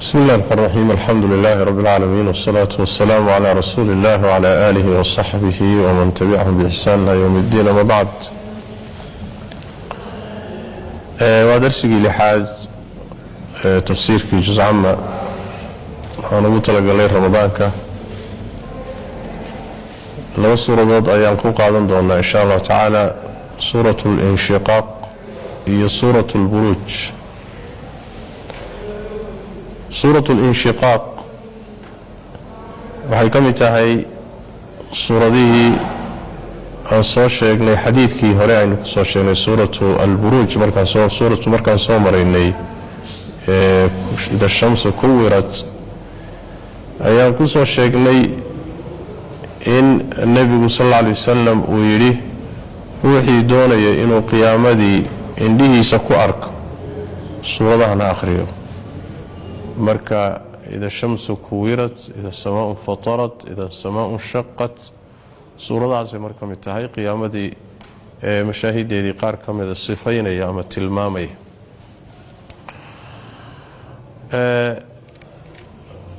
بسم الله الرحمن الرحيم. الحمد لله رب العالمين، والصلاة والسلام على رسول الله وعلى آله وصحبه ومن تبعهم بإحسان إلى يوم الدين. أما بعد، ودرسي لحاج تفسير في جزء عامة أنا مطلق عليه رمضان لو سورة ضد أيام قادم دونا إن شاء الله تعالى سورة الانشقاق هي سورة البروج. سورة الانشقاق waxay ka mid tahay suuradihii aan soo sheegnay xadiidkii hore aynu ku soo sheegnay suuratu al-buruj markaan soo maraynay ida shamsu kuwirat ayaan ku soo sheegnay in nabigu sallallahu alayhi wasallam uu yiri ruuxii doonaya inuu qiyaamadii indhihiisa ku arko suuradahan akhriyo marka إذا الشمس كورت، إذا السماء فطرت، إذا السماء انشقت. سورة عزي مركم التهي قيامة دي مشاهد دي قار كم إذا الصفين أيام التلمامي.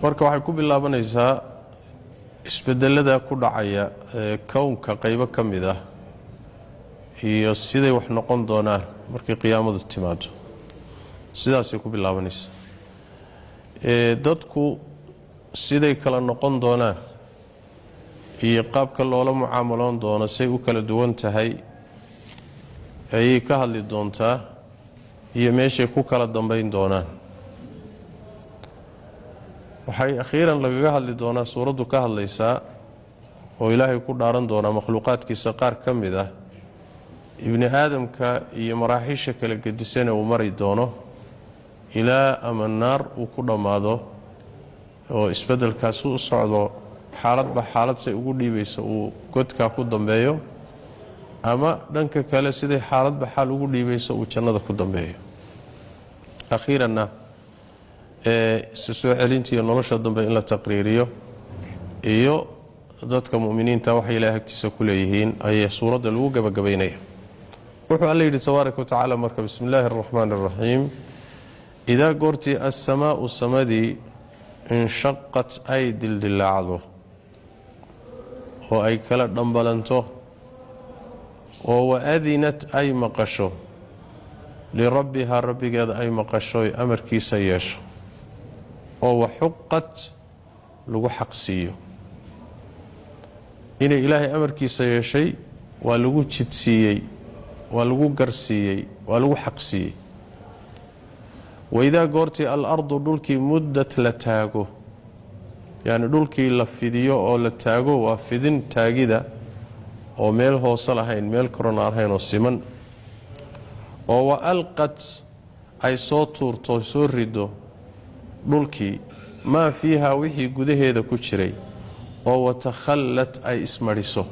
مركم وحيكون بالله بنيسا اسبدل لذا كل عيا كون كقيبة كم إذا هي السيدة وحنا قندونا مركي قيامة التماد السيدة سيكون بالله بنيسا dadku siday kala noqon doonaan iyo qaabka loola mucaamaloon doono say u kala duwan tahay ayay ka hadli doontaa iyo meeshay ku kala dambeyn doonaan. waxay akhiiran lagaga hadli doonaa suuraddu ka hadlaysaa oo ilaahay ku dhaaran doonaa makhluuqaadkiisa qaar ka mid ah ibni aadamka iyo maraaxiisha kala gedisana uu mari doono ilaa ama naar uu ku dhammaado oo isbeddelkaas u socdo xaaladba xaalad say ugu dhiibaysa uu godkaa ku dambeeyo ama dhanka kale siday xaaladba xaal ugu dhiibaysa uu jannada ku dambeeyo. akhiiranna soo celintiiyo nolosha dambe in la taqriiriyo iyo dadka mu'miniinta waxay ilaahay agtiisa ku leeyihiin ayay suuradda lagu gabagabaynaya. wuxuu alla yidhi tabaaraka watacaala marka bismi illaahi araxmaani araxiim إذا قرتي السماء السمدي انشقت أي دلدلاعضو وأي كلا دنبلنتو وأذنت أي مقشو لربها ربي قد أي مقشو أمر كي سيش وحقت لغو حقسيو إن إلهي أمر كي سيشي ولغو تشتسيي ولغو قرسيي ولغو حقسيي. وإذا قرتي الأرض دولكي مدت لتاغو يعني دولكي لفديو أو لتاغو وفدين تاغيدا أو ميل هو صلحين ميل كرونارهين وسيمن وألقت أي صوتور توسور ريدو دولكي ما فيها وحي قده هذا كتشري وتخلت أي اسماريسو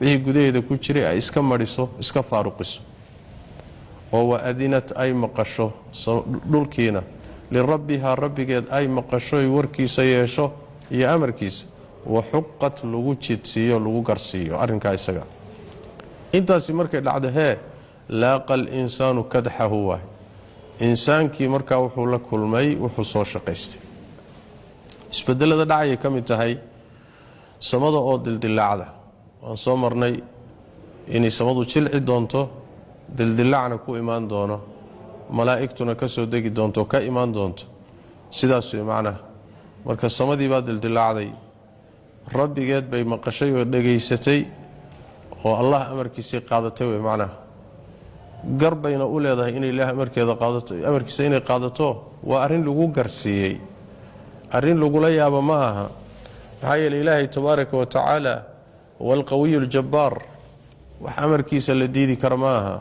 وحي قده هذا كتشري أي اسكماريسو اسكفاروقسو وأذنت أي مقشو دولكينا لربها ربك أي مقشو وركي سيشو يا أمر كيس وحقت لغو تشيتسيو لغو قرسيو أرنكا إساقا إنتا سيمركا لعدها لاقى الإنسان كدحه هو إنسان كي مركا وحو لكل مي وحو صوشا قيستي اسبدل هذا دعاية كم انتهي سمضا أو دلدل عدا وانصو مرني إني سمضو تشلعي دونتو dildilacna ku imaan doono malaa'igtuna ka soo degi doonto ka imaan doonto sidaas way macnaha marka samadii baa dildilacday rabbigeed bay maqashay oo dhageysatay oo Allah amarkiisa qaadatay way macnaha garbayna u leedahay in Ilaahay amarkiisa inay qaadato waa arin lagu garsiiyay arin lagu la yaabo ma aha maxaa yeelay Ilaahay tabaaraka wa tacaala wal qawiyul jabbar wax amarkiisa la diidi karo ma aha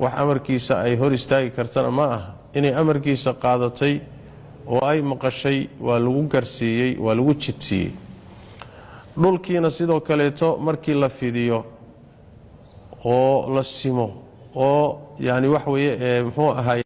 wax amarkiisa ay hor istaagi kartana ma aha inay amarkiisa qaadatay oo ay maqashay waa lagu garsiiyay waa lagu jidsiiyay. dhulkiina sidoo kaleeto markii la fidiyo oo la simo oo yani wax weeye muxuu ahaay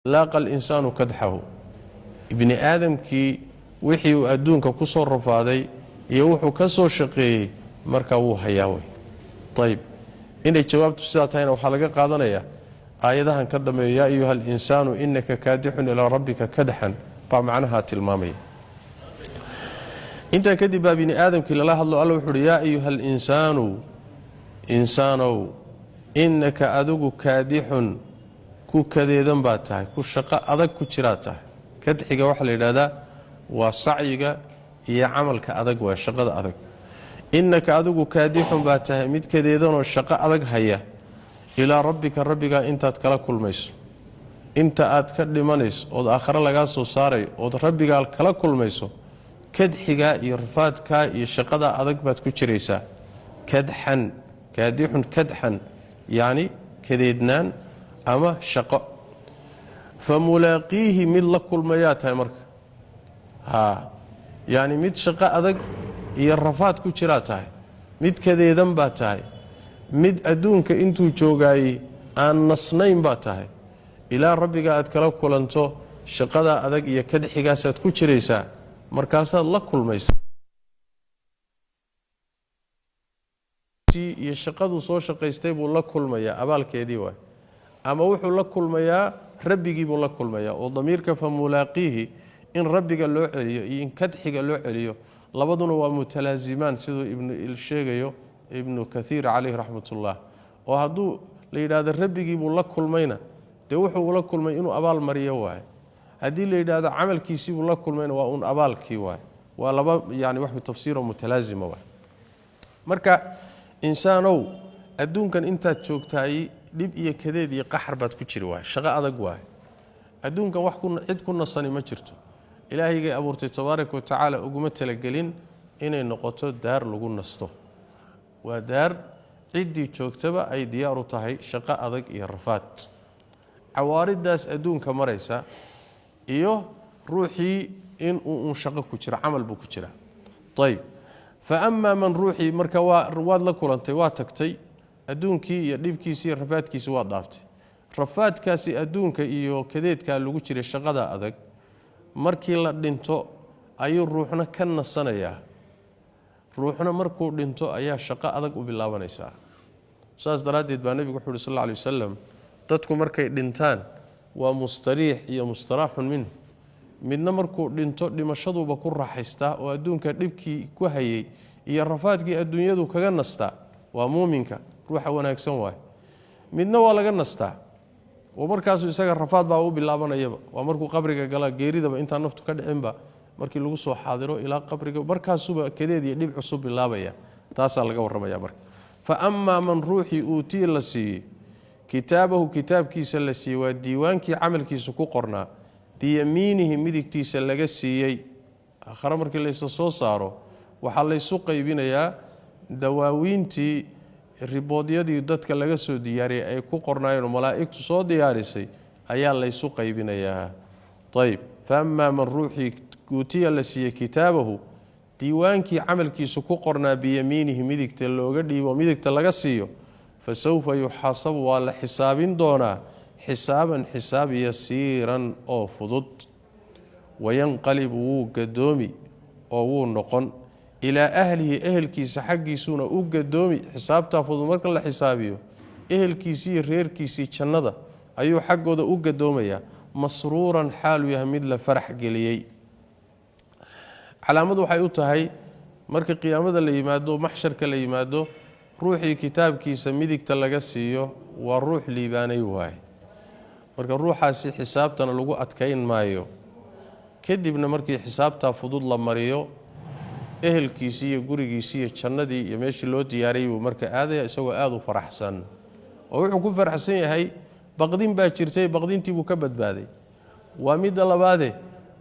laaqa alinsaanu kadxahu ibni aadamkii wixii uu adduunka ku soo rafaaday iyo wuxuu ka soo shaqeeyey markaa wuu hayaa wey. ayib inay jawaabtu sidaa tahayna waxaa laga qaadanayaa aayadahan ka dambeeya yaa ayuha alinsaanu inaka kaadixun ilaa rabbika kadxan baa macnaha tilmaamaya. intaa kadib baa bini aadamkii lala hadlo alla wuxuu uhi yaa ayuha alinsaanu insaanow inaka adigu kaadixun ku kadeedan baa tahay, ku shaqo adag ku jiraa tahay. kadxiga waxaa la yidhahdaa waa sacyiga iyo camalka adag waa shaqada adag. inaka adigu kaadixun baa tahay mid kadeedanoo shaqo adag haya ilaa rabbika rabbigaa intaad kala kulmayso, inta aad ka dhimanayso ood aakhare lagaa soo saarayo ood rabbigaa kala kulmayso, kadxigaa iyo rafaadkaa iyo shaqadaa adag baad ku jiraysaa. kadxan kaadixun kadxan yacni kadeednaan ama shaqo. fa mulaaqiihi mid la kulmayaa tahay marka yacni mid shaqo adag iyo rafaad ku jiraa tahay, mid kadeedan baa tahay, mid adduunka intuu joogaayey aan nasnayn baa tahay. ilaa rabbiga aad kala kulanto shaqadaa adag iyo kadxigaasaad ku jiraysaa, markaasaad la kulmaysaa iyo shaqaduu soo shaqaystay buu la kulmayaa abaalkeedii waay, ama wuxuu la kulmayaa rabbigii buu la kulmayaa. oo damiirka fa mulaaqiihi in rabbiga loo celiyo iyo in kadxiga loo celiyo labaduna waa mutalaazimaan siduu ibnu sheegayo ibnu kathiir calayhi raxmatullah. oo hadduu la yidhaahdo rabbigii buu la kulmayna dee wuxuu la kulmay inuu abaal mariyo waaye, haddii la yidhaahdo camalkiisii buu la kulmayna waa un abaalkii waaye. waa laba yani wax tafsiiroo mutalaazima waay. marka insaanow adduunkan intaad joogtaay dhib iyo kadeed iyo qaxar baad ku jiri waay, shaqo adag waay. adduunkan wax cid ku nasani ma jirto. ilaahayga abuurtay tabaaraka wa tacaala uguma talagelin inay noqoto daar lagu nasto. waa daar ciddii joogtaba ay diyaar u tahay shaqo adag iyo rafaad. cawaaridaas adduunka maraysa iyo ruuxii inuu shaqo ku jiro camal buu ku jiraa. ayib fa amaa man ruuxii marka waad la kulantay, waa tagtay adduunkii iyo dhibkiisii iyo rafaadkiisii waad dhaaftay. rafaadkaasi adduunka iyo kadeedkaa lagu jiray shaqada adag markii la dhinto ayuu ruuxna ka nasanayaa, ruuxna markuu dhinto ayaa shaqo adag u bilaabanaysaa. saas daraaddeed baa nebigu wuxuu uhi sal alla alay wasalam dadku markay dhintaan waa mustariix iyo mustaraaxun minhu. midna markuu dhinto dhimashaduuba ku raaxaystaa oo adduunka dhibkii ku hayay iyo rafaadkii adduunyadu kaga nastaa, waa muuminka ruuxa wanaagsan waay. midna waa laga nastaa oo markaasuu isaga rafaad baa u bilaabanayaba, waa markuu qabriga gala geeridaba intaan naftu ka dhicinba markii lagu soo xaadiro ilaa qabriga markaasuba kadeed iyo dhib cusub bilaabaya. taasaa laga warramaya marka. fa amaa man ruuxii uutii la siiyey kitaabahu kitaabkiisa la siiyey waa diiwaankii camalkiisa ku qornaa, biyamiinihi midigtiisa laga siiyey. aakhare markii laysa soo saaro waxaa laysu qaybinayaa dawaawiintii riboodyadii dadka laga soo diyaariyay ay ku qornaayeen oo malaa'igtu soo diyaarisay ayaa laysu qaybinayaa. ayib fa amaa man ruuxii guutiya la siiyey kitaabahu diiwaankii camalkiisu ku qornaa biyamiinihi midigta looga dhiibo midigta laga siiyo, fa sawfa yuxaasabu waa la xisaabin doonaa xisaaban xisaab yasiiran oo fudud. wayanqalibu wuu gadoomi oo wuu noqon ilaa ahlihi ehelkiisa xaggiisuuna u gadoomi. xisaabtaa fudud marka la xisaabiyo ehelkiisii iyo reerkiisii jannada ayuu xaggooda u gadoomayaa, masruuran xaaluu yahay mid la farax geliyey. calaamadu waxay u tahay marka qiyaamada la yimaado maxsharka la yimaado ruuxii kitaabkiisa midigta laga siiyo waa ruux liibaanay waaye. marka ruuxaasi xisaabtana lagu adkayn maayo. kadibna markii xisaabtaa fudud la mariyo ehelkiisii iyo gurigiisii iyo jannadii iyo meeshii loo diyaariyey buu marka aadaya isagoo aada u faraxsan. oo wuxuu ku faraxsan yahay baqdin baa jirtay, baqdintii buu ka badbaaday. waa midda labaade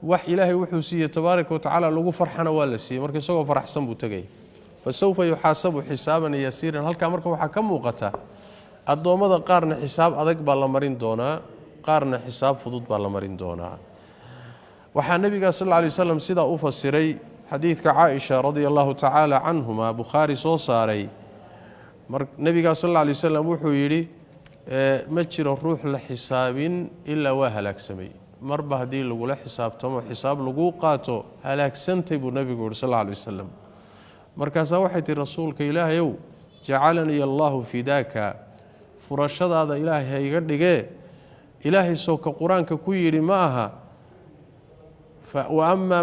wax ilaahay wuxuu siiyey tabaaraka wa tacaala lagu farxana waa la siiyey, marka isagoo faraxsan buu tegay. fa sawfa yuxaasabu xisaaban yasiiran. halkaa marka waxaa ka muuqata addoommada qaarna xisaab adag baa la marin doonaa, qaarna xisaab fudud baa la marin doonaa. waxaa nebiga sal alla lay wasalam sidaa u fasiray xadiidka caaisha radia allahu tacaala canhuma bukhaari soo saaray. nebigaa sal alla lay wasalam wuxuu yidhi ma jiro ruux la xisaabin ilaa waa halaagsamay marba haddii lagula xisaabtamo xisaab lagu qaato halaagsantay buu nabigu yidhi sal alla alay wasalam markaasaa waxay tihi rasuulka ilaahayow jacalanii allaahu fidaaka furashadaada ilaahay ha iga dhigee ilaahay sooka qur-aanka ku yidhi ma aha فأما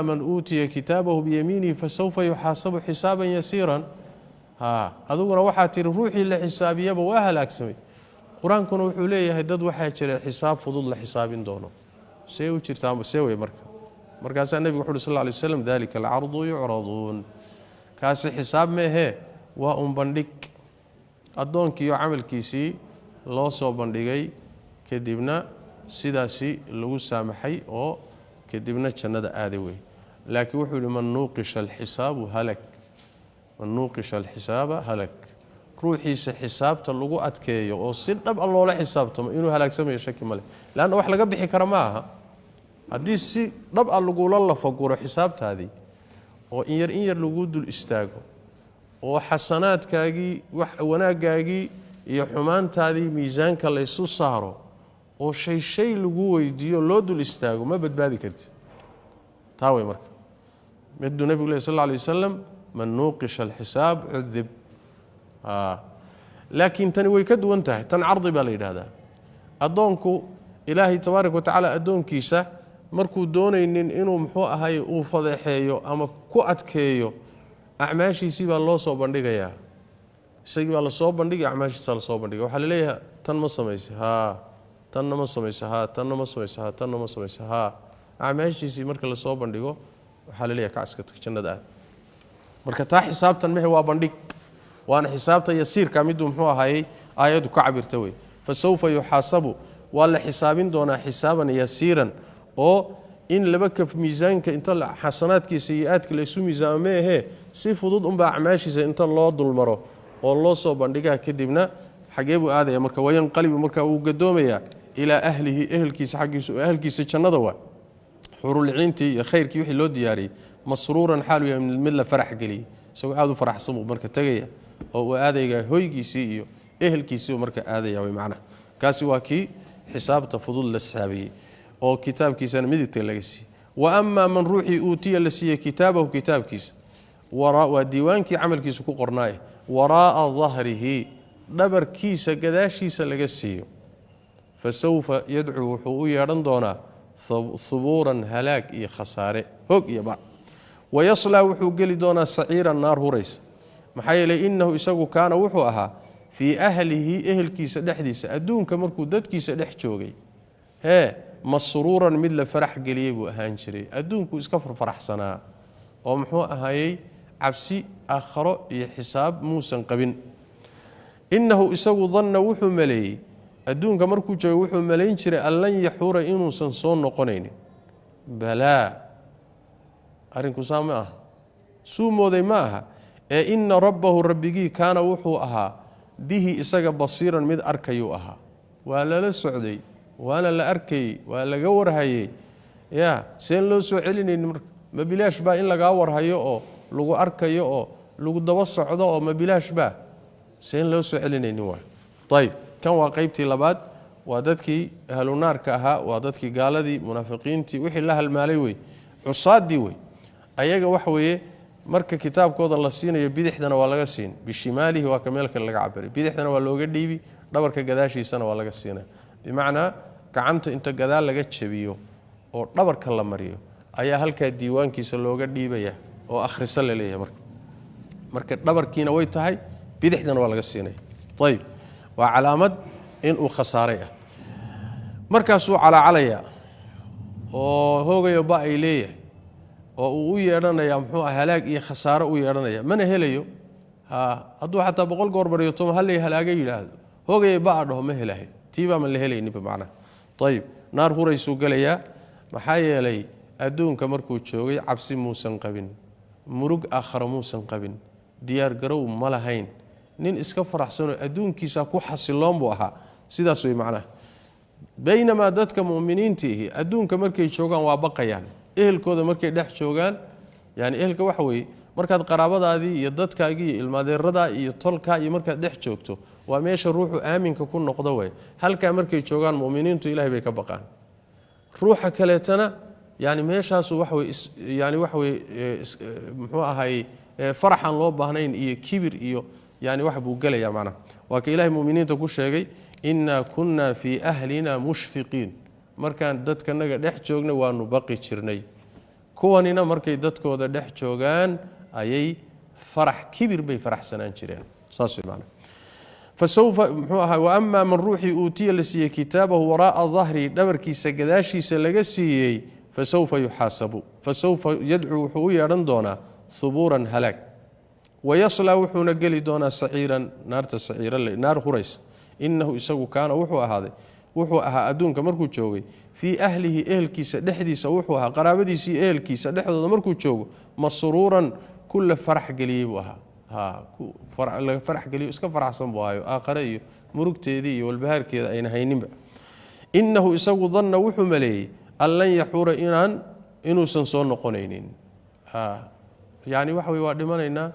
من أوتي كتابه بيمينه فسوف يحاسب حسابا يسيرا أدونا waxaa tiri ruuxii la xisaabiyaba waa halaagsamay qur-aankuna wuxuu leeyahay dad waxaa jira xisaab fudud la xisaabin doono see u jirtaa see way markaasaa nabigu wuxuu sallallahu alayhi wasallam dalika al-ardu yu'radun kaasi xisaab meehe waa bandhig adoonkii iyo camalkiisii loo soo bandhigay kadibna sidaasi lagu saamaxay oo kadibna jannada aaday way laakiin wuxuu yiri man nuqisha al-hisab halak man nuqisha al-hisaba halak ruuxiisa xisaabta lagu adkeeyo oo si dhab ah loola xisaabtamo inuu halaagsameeyo shaki male laana wax laga bixi kara ma aha hadii si dhab ah lagu la faguro xisaabtaadii oo in yar lagu dul istaago oo xasanaadkaagi wax wanaagaagi iyo xumaantaadii miisaanka la isu saaro oo shay lagu weydiiyo loo dul istaago ma badbaadi kartid taaway marka mid nabiga sallallahu alayhi wasallam man nuqisha al-hisab udhib laakiin tani way ka duwan tahay tan ardi baa la yiraahdaa adoonku ilaahi tabaaraka wa taala adoonkiisa markuu doonaynin inuu muxuu ahay uu fadeexeeyo ama ku adkeeyo acmaashiisii baa loo soo bandhigayaa isagii baa la soo bandhigay acmaashiisa la soo bandhigay waxa la leeyahay tan ma sameysay tanna ma samaysaha tanna ma samaysaha tanna ma samaysaha acmaashiisii marka la soo bandhigo waxa la leeyahay ka aska tag jannada aad marka taa xisaabtan mehe waa bandhig waana xisaabta yasiirka miduu muxuu ahaayay aayadu ka cabirta way fasawfa yuhasabu wala xisaabin doona xisaaban yasiiran oo in laba kaf miisaanka inta xasanaadkiisa iyo aadka la isu miisaamee si fudud baa acmaashiisa inta loo dulmaro oo loo soo bandhigaa kadibna xageebu aadaya marka wayan qalbi marka uu gadoomaya ila ahlihi ahlkiisa xaqiisu ahlkiisa jannada waa xurul ciintii iyo khayrkii wixii loo diyaariyay masruuran xaalu yahay mid la farax gali soo aad u faraxsan marka tagaya oo uu aadayga hoygiisii iyo ahlkiisii marka aadaya way macna kaasi waa kii xisaabta fudud la saabiyay oo kitaabkiisana midigta laga siiyay wa amma man ruuxi uutiya la siiyay kitaabahu kitaabkiisa wa diiwaankii amalkiisa ku qornaay waraa dhahrihi dhabarkiisa gadaashiisa laga siiyo fasawfa yad'u wuxuu u yeeran doonaa thuburan halaag iyo khasaare hog iyo ba wayasla wuxuu gali doonaa saciira naar hurays maxaa yeelay innahu isagu kaana wuxuu ahaa fi ahlihi ahlkiisa dhaxdiisa adduunka markuu dadkiisa dhex joogay masruuran mid la farax galiyay buu ahaan jiray adduunku iska farxsanaa oo muxuu ahaayay cabsi aakhiro iyo xisaab muusan qabin innahu isagu dhanna wuxuu maleeyay adduunka markuu joogay wuxuu maleyn jiray allan yaxura inuusan soo noqonaynin balaa arinku saama ah suu mooday ma aha ee inna rabbahu rabbigii kaana wuxuu ahaa bihi isaga basiiran mid arkayuu ahaa waa lala socday waana la arkay waa laga warhayay seen loo soo celinaynin marka ma bilaash baa in laga warhayo oo lagu arkayo oo lagu daba socdo oo ma bilaash baa seen loo soo celinaynin waa tayib kan waa qaybtii labaad waa dadkii ahlu naarka ahaa waa dadkii gaaladii munaafiqiintii wixii la halmaalay way cusaadii way ayaga wax weeye marka kitaabkooda la siinayo bidixdana waa laga siin bishimaalihi waa kameelka laga cabiray bidixdana waa looga dhiibi dhabarka gadaashiisana waa laga siinaa bimaana gacanta inta gadaal laga jabiyo oo dhabarka la mariyo ayaa halka diiwaankiisa looga dhiibaya oo akhrisa la leeyahay marka dhabarkiina way tahay bidixdana waa laga siinay tayib waa calaamad in uu khasaaray markaas uu calaalaya oo hoogayo ba ay leeyahay oo uu u yeedhanaya muxuu halaag iyo khasaaro u yeedhanaya mana helayo hadduu xataa 100 goor bariyo toma hal ay halaaga yiraahdo hoogayo ba dhaho ma helahay tiiba ma la helaynin macna tayib naar huraysu galaya maxaa yeelay adduunka markuu joogay cabsi muusan qabin murug aakhira muusan qabin diyaar garow ma lahayn nin iska faraxsan adduunkiisa ku xasiloon buu ahaa sidaas way macna baynama dadka muuminiintii adduunka markay joogan waa baqayaan ehelkooda markay dhex joogan yani ehelka waxa way markaad qaraabadaadii iyo dadkaagii iyo ilmaadeerada iyo tolka iyo markaad dhex joogto waa meesha ruuxu aaminka ku noqdo way halka markay joogaan muuminiintu ilaahay bay ka baqaan ruuxa kaleetana yani meeshaas wax way yani wax way muxuu ahay faraxan loo baahnayn iyo kibir iyo yani wax buu galaya macna waa ka ilaahay muuminiinta ku sheegay inna kunna fi ahlina mushfiqiin markaan dadkanaga dhex joogna waanu baqi jirnay kuwanina markay dadkooda dhex joogaan ayay farax kibir bay faraxsanaan jireen saas macna فسوف محوها واما من روحي اوتي لسي كتابه وراء ظهري دبركيسا غداشيسا لغا سيي فسوف يحاسب فسوف يدعو وحو يران دونا ثبورا هلاك ويصلى وحونا قلي دونا سعيرا نار هريس انه اسغو كان وحو هذا وحو اها ادونك مركو جوغي في اهله اهلكيسا دخديسا وحو اها قرابديسي اهلكيسا دخدودا مركو جوغو مسرورا كل فرح قليبها فرح قليل اسك فرحسن بوايو آخره مرugteedii iyo walbahaarkeeda ayna hayninba innahu isagu dhanna wuxuu maleeyay allan yaxura inuusan soo noqonaynin yani waxa way waa dhimanaynaa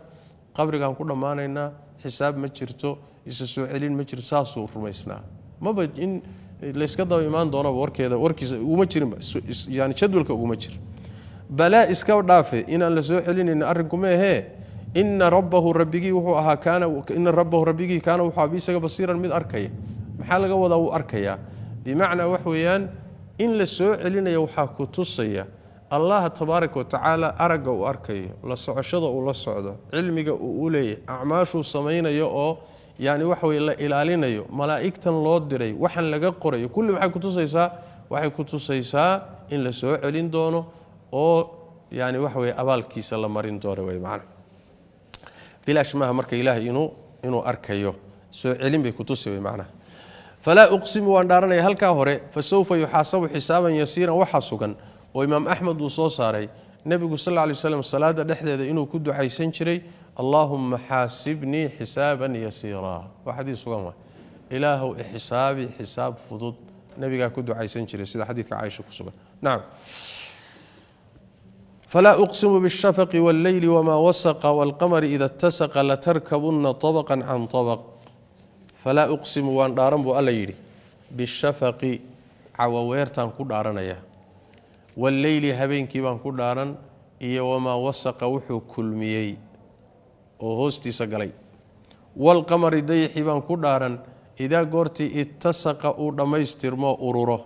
qabrigan ku dhamaanaynaa xisaab ma jirto isa soo celin ma jirto saasuu rumaysnaa maba in la iska daba imaan doono warkiisa uma jirin yani jadwalka uma jir bala iska dhaafe inaan la soo celinayna arinku ma ahee إن ربه ربيجي وهو إن ربه ربيجي كان وحابيسك بصيرا من أركيا محل جوده أركيا بمعنى وحويان إن لسوء لنا يوحاك تصيا الله تبارك وتعالى أرجع وأركيا ولا صعشة ولا صعدة علمك أولي أعماش السمين يو يعني وحوي إلى علينا يو ملائكة الله دري وحن لقى قري كل ما حكوا تصيسا إن لسوء لين دونه أو يعني وحوي أبالك سلام مرين دوره ويمعنى بلاش ما مرك إله إنه أركيه سو علم بكتوسه بمعنى فلا أقسم وأن دارنا هل كهره فسوف يحاسب حسابا يسيرا وحاسقا وإمام أحمد وصوصاري النبي صلى الله عليه وسلم الصلاة دحدة إنه كدو حيسنشري اللهم حاسبني حسابا يسيرا وحديث صغير إله حسابي حساب فضود النبي كدو حيسنشري سيدا حديث عائشة كسبا نعم فلا أقسم بالشفق والليل وما وسق والقمر إذا اتسق لتركبن طبقا عن طبق فلا أقسم وان دارن بو الله يري بالشفق عواويرتان كو دارنيا والليل هبينكي بان كو دارن iyo وما وسق وحو كلميي oo hoostiisa galay والقمر ديحي بان كو دارن إذا غورتي اتسق او dhamaystirmo ururo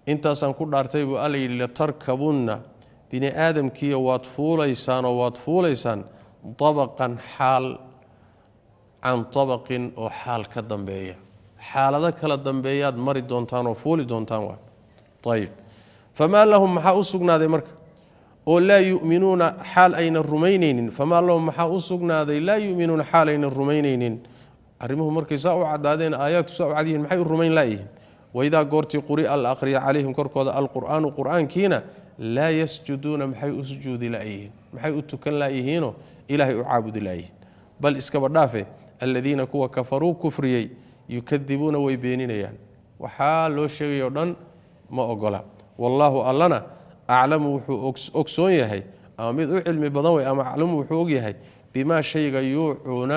intaasaan ku dhaartay buu alla yiri la tarkabunna bini aadamkiyo waad fuulaysaan dabaqan xaal aan dabaqin oo xaal ka dambeeya xaalada kala dambeeyaad mari doontaan oo fuuli doontaan waa tayib fama lahum maxa usugnaaday marka oo la yu'minuuna xaal ayna rumaynaynin fama lahum maxa usugnaaday la yu'minuuna xaal ayna rumaynaynin arrimuhu markay saa u cadaadeen aayaadku saa u cadiin maxay u rumayn laayihiin وإذا قرتي قرئ الأقري عليهم كركوذا القرآن كينا لا يسجدون محي أسجود لأيهن محي أتكن لأيهن إلهي أعابد لأيهن بل إسكبر دافع الذين كوا كفروا كفريي يكذبون ويبينين يعني وحال شيء يردن ما أقوله والله ألنا أعلم وحو أكسون يهي أمد علم بضوي أما أعلم وحو يهي بما شيء يوعون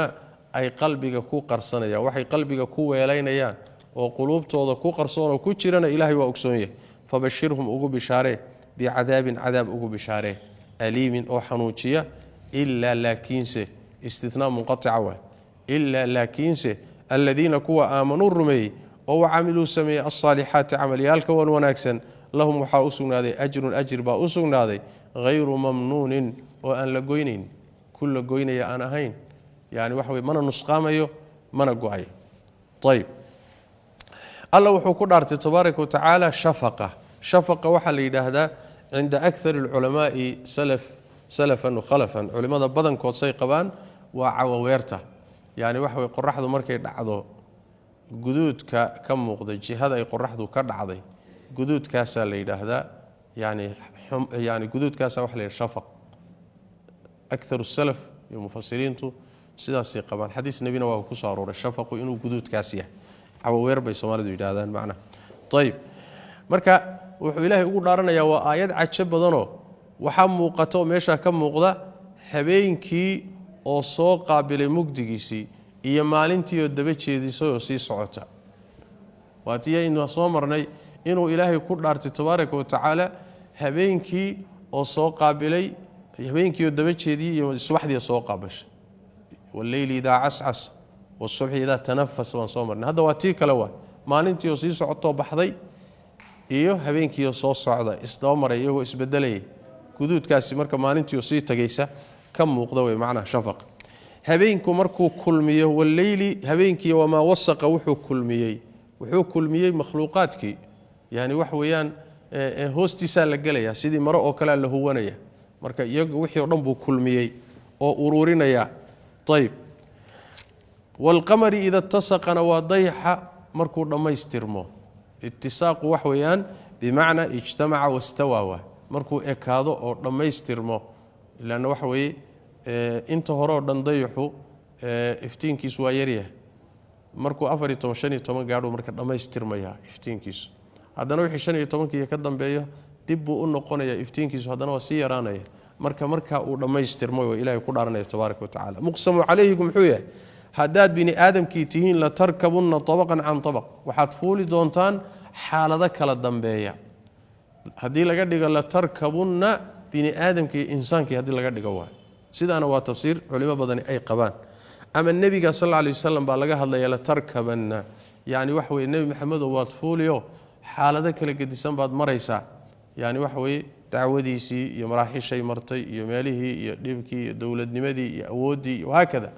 أي قلبك كو قرصنا وحي قلبك كو ويلين يعني وقلوبتooda ku qarsoon oo ku jirana ilaahay waa ogsoonyahay fabashirhum ugu bishaare bi'adaabin adaab ugu bishaare aliimin oo xanuujiya illa laakiinse istithnaa munqati'a wa illa laakiinse alladina kuwa aamanu rumay oo wacamilu samee as-salihat amaliyalka wan wanaagsan lahum waxa usugnaaday ajrun ajr ba usugnaaday ghayru mamnuunin oo aan la goynayn kullu goynaya aan ahayn yani wax way mana nusqaamayo mana go'ay طيب الله وحكو دارتي تبارك وتعالى شفقة وحل يدهدا عند أكثر العلماء سلفا وخلفا علماء بدن كود سي قبان وعواويرته يعني وحوي قرحدو markay dhacdo guduudka ka muuqda jihada ay qorraxdu ka dhacday guduudkaas la yiraahdaa yani guduudkaas wax la shafaq أكثر السلف المفسرينtu sidaas ay qabaan xadiis nabina waa ku soo arooray shafaqu inuu guduudkaas yahay عواوير بي سوماليdu yiraahdaan macna طيب marka wuxuu ilaahay ugu dhaaranayaa waa aayad cajab badano waxa muuqato meesha ka muuqda habeenkii oo soo qaabilay mugdigiisii iyo maalintii oo daba jeedisay oo sii socota waatiyaynu soo marnay inuu ilaahay ku dhaartay tabaaraka wa tacaala habeenkii oo soo qaabilay habeenkii oo daba jeediyay iyo subaxdii soo qaabashay wallayli idaa cascas wasubxi idaa tanafas waan soo marnay hadda waa tii kale waa maalintii oo sii socotoo baxday iyo habeenkii oo soo socda isdaba maray iyagoo isbedelay guduudkaasi marka maalintii oo sii tagaysa ka muuqda way macnaha shafaq habeenku markuu kulmiyo wallayli habeenkii wama wasaqa wuxuu kulmiyey makhluuqaadkii yani wax weeyaan hoostiisa la galaya sidii maro oo kale la huwanaya marka iyagu wixii oo dhan buu kulmiyey oo ururinaya طيب والقمر إذا اتسقنا وضيح مركو دميسترمو اتساق وحويان بمعنى اجتمع واستوى مركو اكادو او دميسترمو لأنه وحوي انت هرو دنضيحو افتين كيس وايريه مركو أفري تومشاني تومان قاعدو مركا دميسترميها افتين كيس هذا نوحي شاني تومان كي يكدن بيه دبو انو قونيا افتين كيس هذا نوى سيرانيا marka uu dhameystirmo ilaahay ku dhaaranay tabaaraka wa taala muqsamu alaykum xuya hadaad bini aadamkii tihiin la tarkabuna tabaqan an tabaq waxaad fuuli doontaan xaalada kala dambeeya hadii laga dhigo la tarkabuna bini aadamkii insaankii hadii laga dhigo waa sidaana waa tafsiir culimo badan ay qabaan ama nabiga sallallahu alayhi wasallam baa laga hadlaya la tarkabana yani wax weey nabi maxamed waad fuuliyo xaalada kala gedisan baad maraysaa yani wax weey dacwadiisii iyo maraaxishay martay iyo meelihii iyo dhibkii iyo dawladnimadii iyo awoodii iyo hakada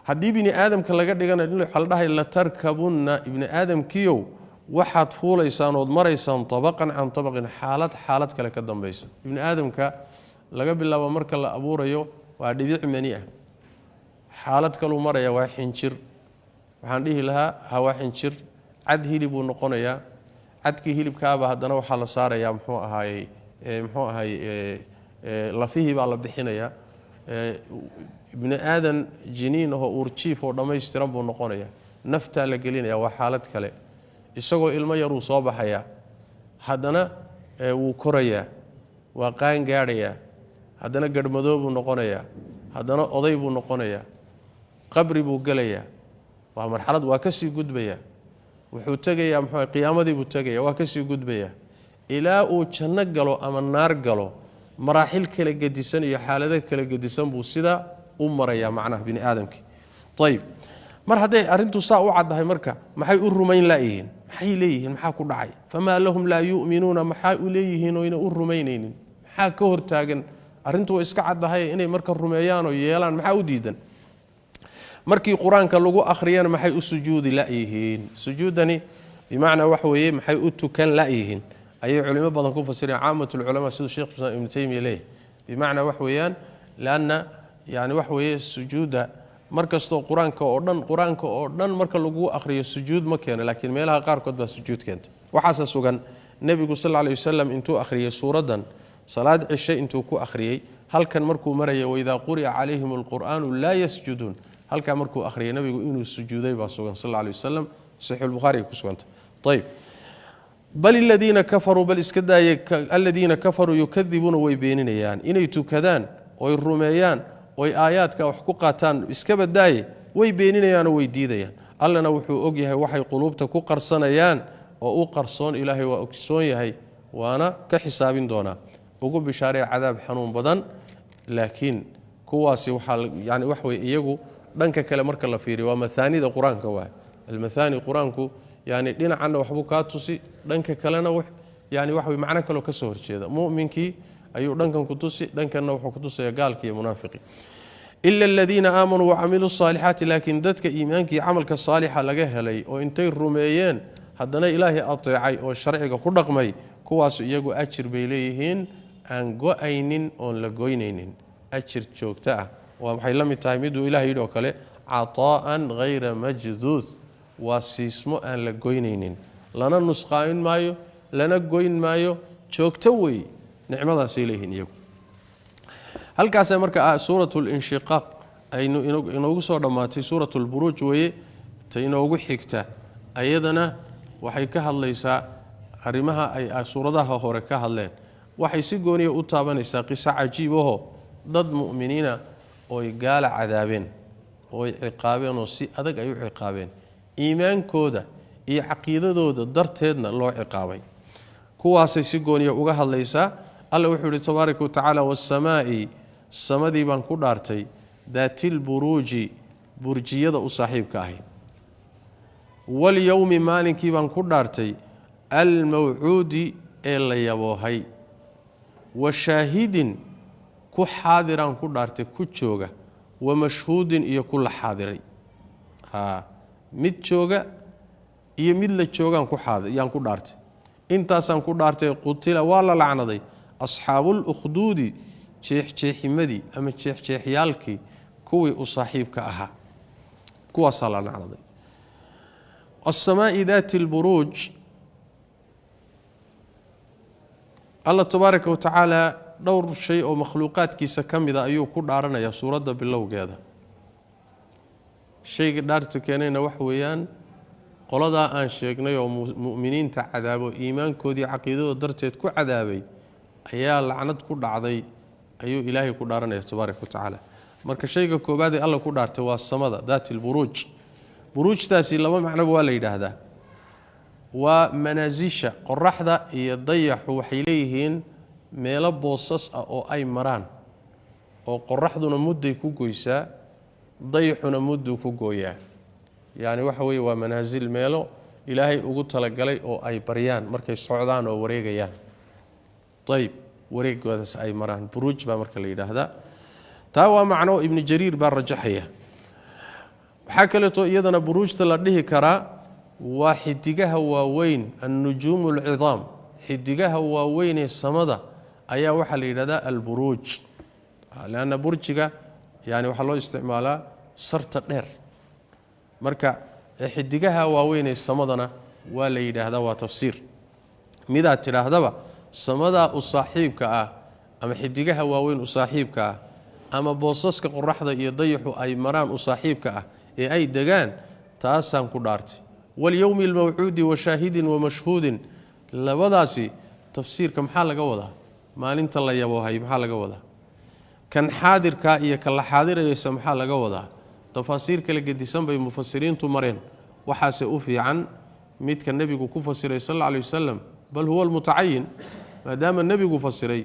hadii bini aadamka laga dhigana in xal dhahay la tarkabuna ibni aadamkiyo waxaad fuulaysaan oo maraysaan tabaqan an tabaqin xaalad kale ka dambaysa ibni aadamka laga bilaabo marka la abuurayo waa dhibic mani ah xaalad kale maraya waa xinjir waxaan dhihi lahaa hawa xinjir cad hilib uu noqonayaa cadkii hilibkaaba haddana waxaa la saarayaa muxuu ahaayey lafihii baa la bixinayaa ibni aadan jiniin oo uurjiif oo dhammaystiran buu noqonayaa naftaa la gelinayaa waa xaalad kale isagoo ilmo yaruu soo baxayaa haddana wuu korayaa waa qaan gaadhayaa haddana garhmadoo buu noqonayaa haddana oday buu noqonayaa qabri buu gelayaa waa marxalad waa ka sii gudbayaa wuxuu tagayaa muxuu qiyaamadii buu tagayaa waa ka sii gudbayaa ilaa uu janno galo ama naar galo maraaxil kala gedisan iyo xaalado kala gedisan buu sida u maraya macnaha bini aadamki طيب mar haday arintu saa u cadahay marka maxay u rumayn laayihiin maxay leeyihiin maxaa ku dhacay fama lahum la yu'minuna maxay u leeyihiin oo ina u rumaynaynin maxaa ka hortaagan arintu way iska cadahay inay marka rumeeyaan oo yeelaan maxaa u diidan markii quraanka lagu akhriyana maxay u sujuudi laayihiin sujuudani bimaana wax weeye maxay u tukan laayihiin ay culimo badan ku fasireen caamatul ulama sida sheekh ibn taymiyyah leey bimaana wax weeyaan laana yani wax weeye sujuuda markastoo quraanka oo dhan marka lagu akhriyo sujuud ma keeno laakiin meelaha qaar kood baa sujuud keenta waxa sugan nabigu sallallahu alayhi wasallam intuu akhriyay suuradan salaad cisha intuu ku akhriyay halkan markuu marayay wayda quri'a alayhimul qur'anu la yasjudun halka markuu akhriyay nabigu inuu sujuuday baa sugan sallallahu alayhi wasallam sahih al-bukhari ku suganta طيب بل الذين كفروا بل اسكداي الذين كفروا يكذبون ويبينيان inay tukadaan oo rumeeyaan oo aayaadka wax ku qaataan iska badaay way beeninayaan oo way diidayaan allana wuxuu og yahay waxay qulubta ku qarsanayaan oo u qarsoon ilaahay waa ogsoon yahay waana ka xisaabin doona ugu bishaarey cadaab xanuun badan laakiin kuwaasi waxa yani wax way iyagu dhanka kale marka la fiiriyo waa masaanida quraanka waa almathani quraanku yani dhinacana waxbu ka tusi dhanka kalena wax yani wax way macna kale ka soo horjeeda mu'minkii ayuu dhankan ku tusi dhankanna wuxuu ku tusaya gaalkii munaafiqi illa alladheena aamanu wa amilus salihati laakin dadka iimaankii amalka saalixa laga helay oo intay rumeeyeen haddana ilaahi ateecay oo sharciga ku dhaqmay kuwaas iyagu ajir bay leeyihiin aan go'aynin oo la goynaynin ajir joogta ah waa maxay la mid tahay miduu ilaahi yidhi oo kale ataan ghayra majduud واسيسمو ان لا goynaynin lana nusqaayn maayo lana goyn maayo joogto way nicmadaas ilayhin iyagu halkaas marka suuratul inshiqaq aynu inoogu soo dhamaatay suuratul buruj way taynoogu xigta ayadana waxay ka hadlaysaa arimaha ay suuradaha hore ka hadleen waxay si gooniyo u taabanaysaa qisa cajiib ah dad mu'miniina oo ay gaala cadaabeen oo ay ciqaabeen oo si adag ay u ciqaabeen iimaankooda iyo caqiidadooda darteedna loo ciqaabay kuwaasay si gooniya uga hadlaysaa alla wuxuu yidhi tabaaraka wa tacaala wassamaa'i samadii baan ku dhaartay daatil buruuji burjiyada u saaxiibka ahayd walyowmi maalinkii baan ku dhaartay almawcuudi ee la yaboohay washaahidin ku xaadiraan ku dhaartay ku jooga wamashhuudin iyo ku la xaadiray mid jooga iyo mid la joogaan yaan ku dhaartay intaasaan ku dhaartay qutila waa la lacnaday asxaabul ukhduudi jeexjeeximadii ama jeexjeexyaalkii kuwii u saaxiibka ahaa kuwaasaa la lacnaday assamaa'i daati alburuuj allah tabaaraka wa tacaala dhowr shay oo makhluuqaadkiisa ka mida ayuu ku dhaaranayaa suuradda bilowgeeda shayga dhaarta keenayna wax weeyaan qoladaa aan sheegnay oo mu'miniinta cadaabo iimaankoodii caqiidadooda darteed ku cadaabay ayaa lacnad ku dhacday ayuu ilaahay ku dhaaranaya tabaaraka wa tacaala marka shayga koobaad ee alla ku dhaartay waa samada daati alburuuj buruujtaasi laba macnoba waa la yidhaahdaa waa manaasisha qoraxda iyo dayaxu waxay leeyihiin meelo boosas ah oo ay maraan oo qoraxduna mudday ku goysaa dayaxuna mudduu ku gooyaa yacni waxa weeye waa manaasil meelo ilaahay ugu talagalay oo ay baryaan markay socdaan oo wareegayaan ayib wareegoodaas ay maraan buruuj baa marka la yidhaahdaa taa waa macno ibnu jariir baa rajaxaya waxaa kaleeto iyadana buruujta la dhihi karaa waa xidigaha waaweyn annujuumu alcidaam xidigaha waaweyn ee samada ayaa waxaa la yidhahdaa alburuuj leanna burjiga yani waxaa loo isticmaalaa sarta dheer marka xidigaha waaweyn ee samadana waa la yidhaahdaa waa tafsiir midaad tidhaahdaba samadaa u saaxiibka ah ama xidigaha waaweyn u saaxiibka ah ama boosaska qoraxda iyo dayaxu ay maraan u saaxiibka ah ee ay degaan taasaan ku dhaartay walyowmi almawcuudi washaahidin wamashhuudin labadaasi tafsiirka maxaa laga wadaa maalinta la yaboohay maxaa laga wadaa kan xaadirka iyo kan la xaadiraysa maxaa laga wadaa tafaasiir kala gedisan bay mufasiriintu mareen waxaase u fiican midka nebigu ku fasiray sal alla alay wasalam bal huwa almutacayin maadaama nebigu fasiray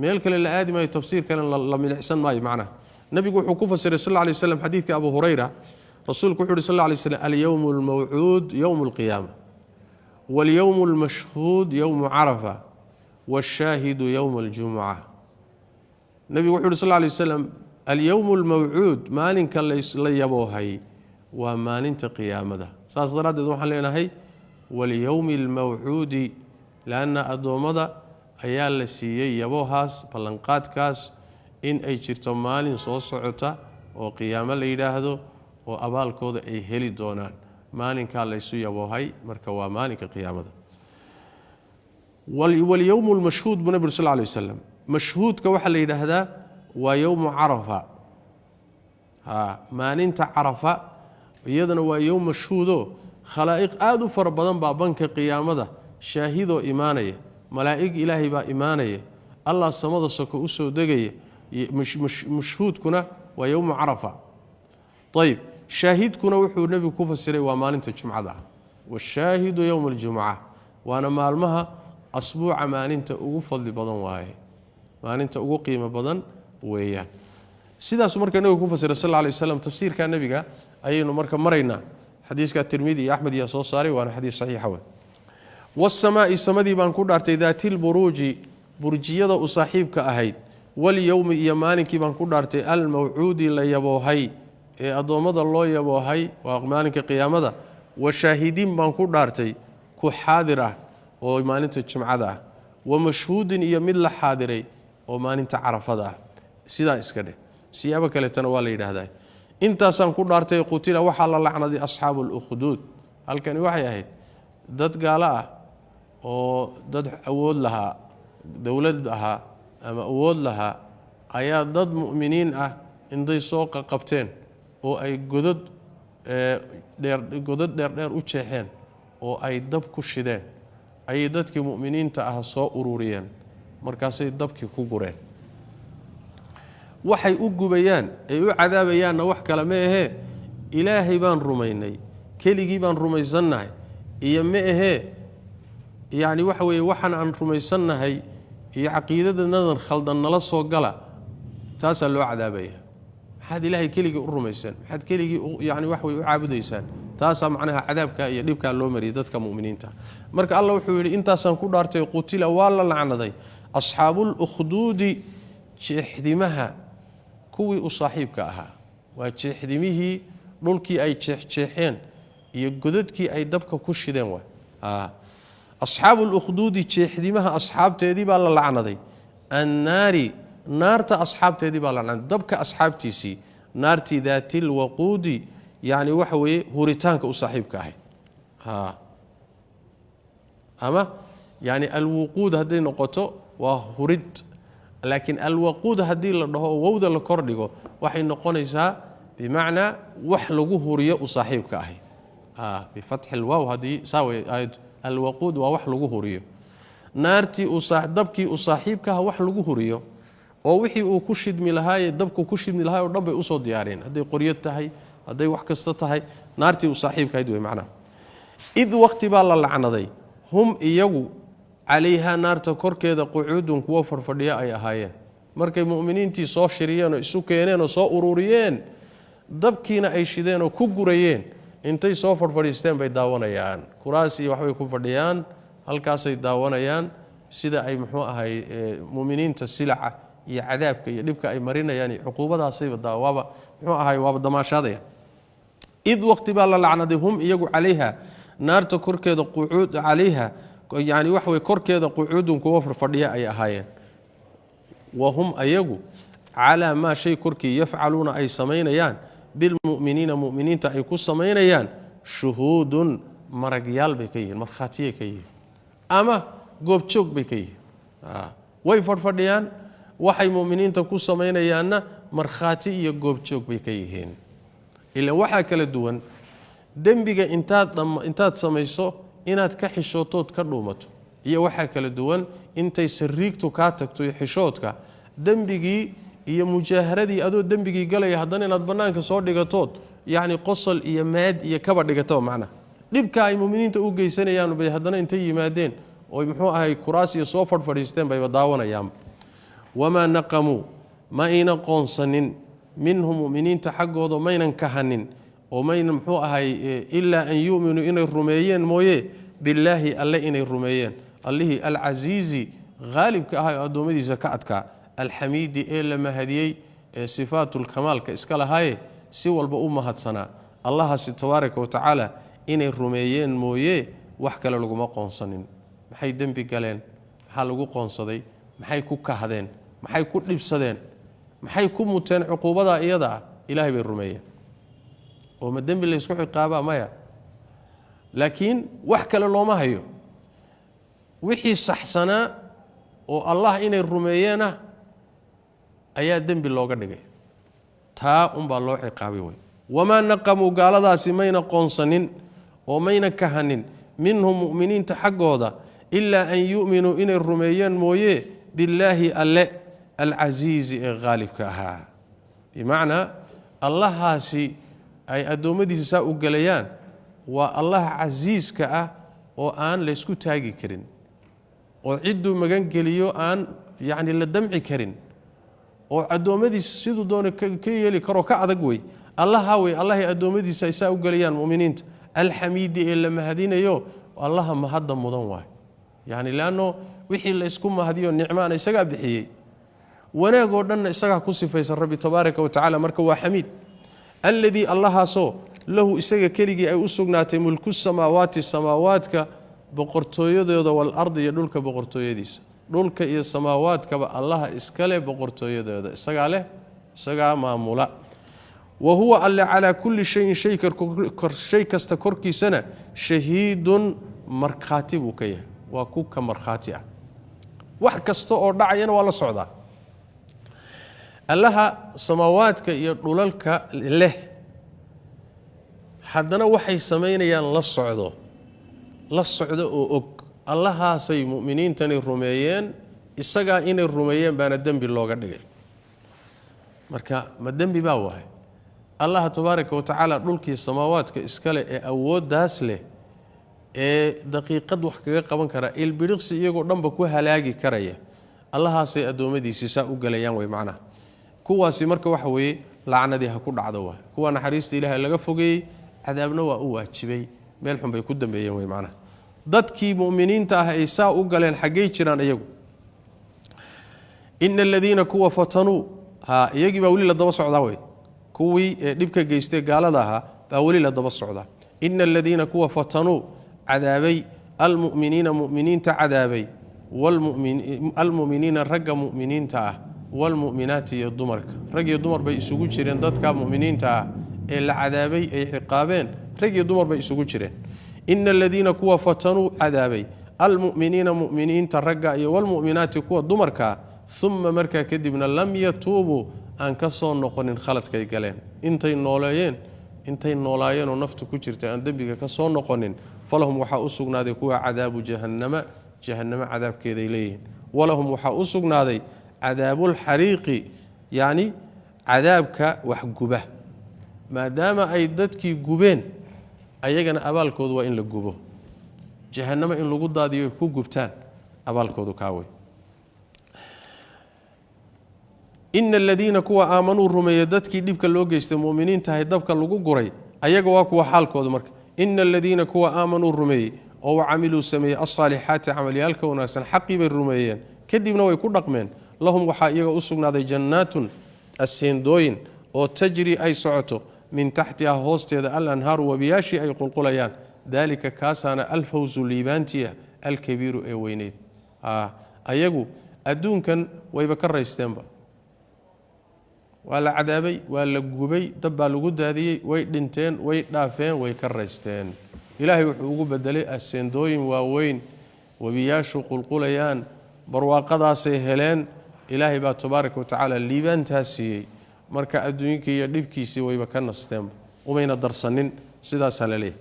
meel kale la aadi maayo tafsiir kale la milicsan maayo macnaha nebigu wuxuu ku fasiray sal alla alay wasalam xadiidka abu hurayra rasuulku wuxuu uhi sal alla alay wasalam alyowmu almawcuud yowmu alqiyaama walyowmu almashhuud yowmu carafa washaahidu yowma aljumuca nebigu wuxuu uhi sal alla alay wasalam alyowmu almawcuud maalinka la yaboohay waa maalinta qiyaamada saas daraaddeed waxaan leenahay walyowmi almawcuudi leanna addoommada ayaa la siiyey yaboohaas ballanqaadkaas in ay jirto maalin soo socota oo qiyaamo la yidhaahdo oo abaalkooda ay heli doonaan maalinkaa laysu yaboohay marka waa maalinka qiyaamada walyowmu almashhuud buu nebigu sal alla alay wasalam mashhuudka waxaa la yidhaahdaa waa yowmu carafa maalinta carafa iyadana waa yowm mashhuudo khalaa'iq aada u fara badan baa banka qiyaamada shaahidoo imaanaya malaa'ig ilaahay baa imaanaya allah samada soko u soo degaya mashhuudkuna waa yowmu carafa ayib shaahidkuna wuxuu nebigu ku fasiray waa maalinta jumcada washaahidu yowma aljumca waana maalmaha asbuuca maalinta ugu fadli badan waaye maalinta ugu qiimo badan weeyaan sidaasuu marka nebigu ku fasiray sal alla alay wasalam tafsiirka nebiga ayaynu marka maraynaa xadiiska tirmidi iyo axmed yaa soo saaray waana xadiis saxiixa wey wasamaa'i samadii baan ku dhaartay daatilburuuji burjiyada u saaxiibka ahayd walyowmi iyo maalinkii baan ku dhaartay almawcuudi la yaboohay ee addoommada loo yaboohay waa maalinka qiyaamada washaahidiin baan ku dhaartay ku xaadir ah oo maalinta jumcada ah wamashhuudin iyo mid la xaadiray oo maalinta carafada ah sidaa iska dheh siyaabo kaleetana waa la yidhaahdaa intaasaan ku dhaartay qutila waxaa la lacnaday asxaabu lukhduud halkani waxay ahayd dad gaalo ah oo dad awood lahaa dowlad ahaa ama awood lahaa ayaa dad mu'miniin ah intay soo qabteen oo ay godad dheerdheer u jeexeen oo ay dab ku shideen ayay dadkii mu'miniinta ah soo ururiyeen markaasay dabkii ku gureen waxay u gubayaan ay u cadaabayaanna wax kale ma ahee ilaahay baan rumaynay keligii baan rumaysannahay iyo ma ahee yacni waxa weeye waxaan aan rumaysannahay iyo caqiidadanadan khaldan nala soo gala taasaa loo cadaabaya maxaad ilaahay keligii u rumaysan maxaad keligii yacni wax way u caabudaysaan taasaa macnaha cadaabka iyo dhibkaa loo mariyay dadka mu'miniinta marka Allah wuxuu yidhi intaasaan ku dhaartay qutila waa la lacnaday asxaabul ukhduudi jeexdimaha kuwii u saaxiibka ahaa waa jeexdimihii dhulkii ay jeexjeexeen iyo godadkii ay dabka ku shideen waa asxaabul ukhduudi jeexdimaha asxaabteedii baa la lacnaday annaari naarta asxaabteedii baa la lacnaday dabka asxaabtiisii naartii daatil waquudi يعني waxa weeye huritaanka u saaxiibka ahay ama yani alwuquud haday noqoto waa hurid laakiin alwuquud hadii la dhaho wawda la kordhigo waxay noqonaysaa bimaana wax lagu huriyo u saaxiibka ahay bi fath alwaw hadii saawi ayad alwuquud waa wax lagu huriyo naartii u saaxibkii u saaxiibka wax lagu huriyo oo wixii uu ku shidmi lahaay dabku ku shidmi lahaay oo dhanbay u soo diyaareen haday qoriyad tahay haday wax kasta tahay naartii u saaxiibkayd way macna id waqti baa la lacnaday hum iyagu calayha naarta korkeeda qucuudun kuwa farfadhiya ay ahaayeen markay mu'miniintii soo shiriyeen oo isu keeneen oo soo ururiyeen dabkiina ay shideen oo ku gurayeen intay soo farfadhiisteen bay daawanayaan kuraasi waxbay ku fadhiyaan halkaasay daawanayaan sida ay muxuu ahay mu'miniinta silaca iyo cadaabka iyo dhibka ay marinayaan cuquubadaasay daawaba muxuu ahay waaba damaashadaya id waqti baa la lacnaday hum iyagu calayha naarta korkeeda qucuud calayha yani wax way korkeeda qucuudun kuwa fadhiya ay ahaayeen wahum ayagu calaa maa shay korkii yafcaluuna ay samaynayaan bilmu'miniina mu'miniinta ay ku samaynayaan shuhuudun maragyaal bay ka yihiin markhaatiyay ka yihiin ama goobjoog bay ka yihiin way fadhiyaan waxay mu'miniinta ku samaynayaanna markhaati iyo goobjoog bay ka yihiin ila waxa kala duwan dambiga intaad samayso inaad ka xishootood ka dhuumato iyo waxa kala duwan intay sariigtu ka tagto iyo xishoodka dambigii iyo mujaaharadii adoo dambigii galay haddana inaad banaanka soo dhigatood yaani qosol iyo maad iyo kaba dhigato macna dhibka ay muuminiinta u geysanayaan bay haddana intay yimaadeen oo muxuu ahay kuraas iyo soo fadhiisteen bay daawanayaan wama naqamu ma ina qoonsanin minhum mu'miniinta xaqooda maynan kahanin oo maynan muxuu ahay illa an yu'minu inay rumeeyeen mooye billahi alla inay rumeeyeen allahi al-azizi ghalibka ahay adoomadiisa ka adka alhamidi ee la mahadiyay sifaatul kamaalka iska lahaye si walba u mahadsana allah tabaaraka wa taala inay rumeeyeen mooye wax kale lagu ma qoonsanin maxay dambi galeen waxa lagu qoonsaday maxay ku kahdeen maxay ku dhibsadeen maxay ku muteen cuquubada iyada ilaahay bay rumeeyeen oo ma dambi la isku ciqaaba maya laakiin wax kale looma hayo wixii saxsana oo allah inay rumeeyeen ayaa dambi looga dhigay taa baa loo ciqaabay way wama naqamu gaaladaasi mayna qoonsanin oo mayna kahanin minhum mu'miniinta xaqooda illa an yu'minu inay rumeeyeen mooye billahi alla al-azizi ghalibka aha bimaana allahaasi ay adoomadiisa u galayaan waa allah aziizka ah oo aan la isku taagi karin oo ciddu magan geliyo aan yaani la damci karin oo adoomadiisa sidoo doona ka yeeli karo ka adag way allaha way allahi adoomadiisa ay saa u galayaan muuminiinta alhamidi illa mahadinayo allaha mahadda mudan waay yaani laano wixii la isku mahadiyo nicmaan isaga bixiyay wanaagoo dhan isaga ku sifaysan rabbi tabaaraka wa taala marka waa xamiid alladhi allahaso lahu isaga keligii ay u sugnaatay mulku samaawaati samaawaadka boqortooyadooda wal ardi iyo dhulka boqortooyadiisa dhulka iyo samaawaadkaba allaha iskale boqortooyadooda isaga leh isaga maamula wa huwa alla ala kulli shay'in shay kasta korkiisana shahiidun markhaatibu ka yahay waa ku ka markhaati ah wax kasta oo dhacayna waa la socdaa allaha samaawaadka iyo dhulalka leh haddana waxay sameynayaan la socdo oo og allahaasay mu'miniintani rumeeyeen isaga inay rumeeyeen baana dambi looga dhigay marka ma dambi baa wahay allah tabaaraka wa tacaala dhulkii samaawaadka iskale ee awooddaas leh ee daqiiqad wax kaga qaban kara ilbiriqsi iyagoo dhanba ku halaagi karaya allahaasay adoomadiisii saa u galayaan way macnaha kuwaasi marka waxa weeye lacnadii ha ku dhacdo waa kuwa naxariista ilaahay laga fogeeyey cadaabna waa u waajibay meel xun bay ku dambeeyeen way macnaha dadkii mu'miniinta ah ay saa u galeen xaggay jiraan iyagu inna alladhiina kuwa fatanuu iyagii baa weli la daba socdaa way kuwii dhibka geystay gaalada ahaa baa weli la daba socdaa inna alladhiina kuwa fatanuu cadaabay almu'miniina mu'miniinta cadaabay والمؤمنين رجع مؤمنين تا والمؤمنات يضمرك رجع يضمر بيسوق جيرين ضد كمؤمنين تا العذابي أي عقابين رجع يضمر بيسوق جيرين إن الذين كوا فتنوا عذابي المؤمنين مؤمنين ترجع والمؤمنات كوا ضمرك ثم مركا كدبنا لم يتوبوا أن كسر نقن خلت كي جلين إنتي نولايين ونفت كجرت أن دبيك كسر نقن فلهم وحاء نادي كوا عذاب جهنم عذاب كذا إليه ولهم وحاء نادي عذاب الحريق يعني عذابك وحجبه ما دام أيدتك جبين أيجنا أبالك وإن لجبه جهنم إن لجود هذه يكون جبتان أبالك كاوي إن الذين كوا آمنوا رميدتك دبك اللوجيست المؤمنين تهدبك اللوجو قري أيجوا كوا حالك وذمرك إن الذين كوا آمنوا الرمي أو عملوا سمي الصالحات عمليالك وناسا حقي بالرميين كدبنا ويكون رقمين لهم وحائق أسقنا ذي جنات السندوين أو تجري أي سعته من تحتها هوست الأنهار وبياشي أي قلقليان ذلك كاسان الفوز الليبانتية الكبير أي وينيت أيجو أدون كان ويبكر يستنبا ولا عذابي ولا جوبي تبع الوجود هذه ويدنتين ويدافين ويكرستين إلهي وحقوق بدلي السندوين ووين وبياشو قلقليان برواقضا سيهلين إلهي با تبارك وتعالى الليبان تاسي مركا أدونيك يدبكي سيوي بكنا ستيم ومين الدرسانين سيدا سالاليه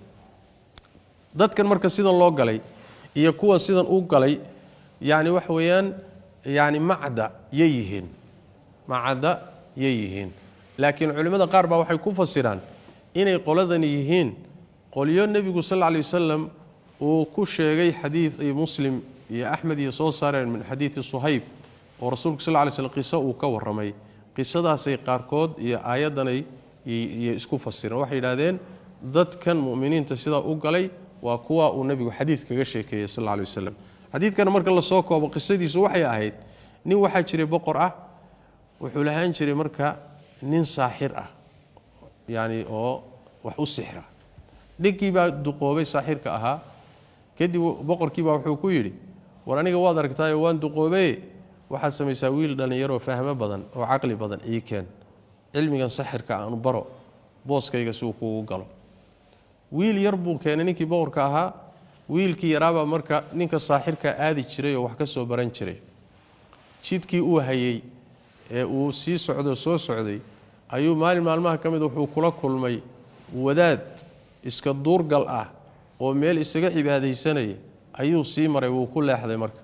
داد كان مركا سيدا الله قلي يكوى سيدا أو قلي يعني وحويان يعني معدا ييهين لكن علماء قاربا waxay ku fasiraan inay qoladan yihiin qoliyo nabigu sallallahu alayhi wasallam oo ku sheegay xadiis ay muslim iyo ahmed iyo soo saareen min xadiis suhayb oo rasuulku sallallahu alayhi wasallam qiso uu ka waramay qisadaas ay qaarkood iyo aayadan ay isku fasireen waxay yiraahdeen dadkan muuminiinta sida u galay waa kuwa uu nabigu xadiis kaga sheekeeyay sallallahu alayhi wasallam xadiiskan marka la soo koobo qisadiisu waxay ahayd nin waxa jiray boqor ah wuxuu lahaan jiray marka nin saaxir ah yani oo wax u sixra ninkii baa duqoobay saaxirka ahaa kadib boqorkii baa wuxuu ku yiri war aniga waad aragtay waan duqoobay waxa sameeyay wiil dhalinyaro fahmo badan oo aqli badan ii keen cilmigan sixirka aan baro booskayga suu kugu galo wiil yar buu keenay ninkii boqorka ahaa wiilkii yaraaba marka ninka saaxirka aadi jiray oo wax ka soo baran jiray jidkii uu hayay ee uu sii socdo soo socday ayuu maalmaha kamid wuxuu kula kulmay wadaad iska duurgal ah oo meel isaga cibaadeysanay ayuu sii maray uu ku leexday marka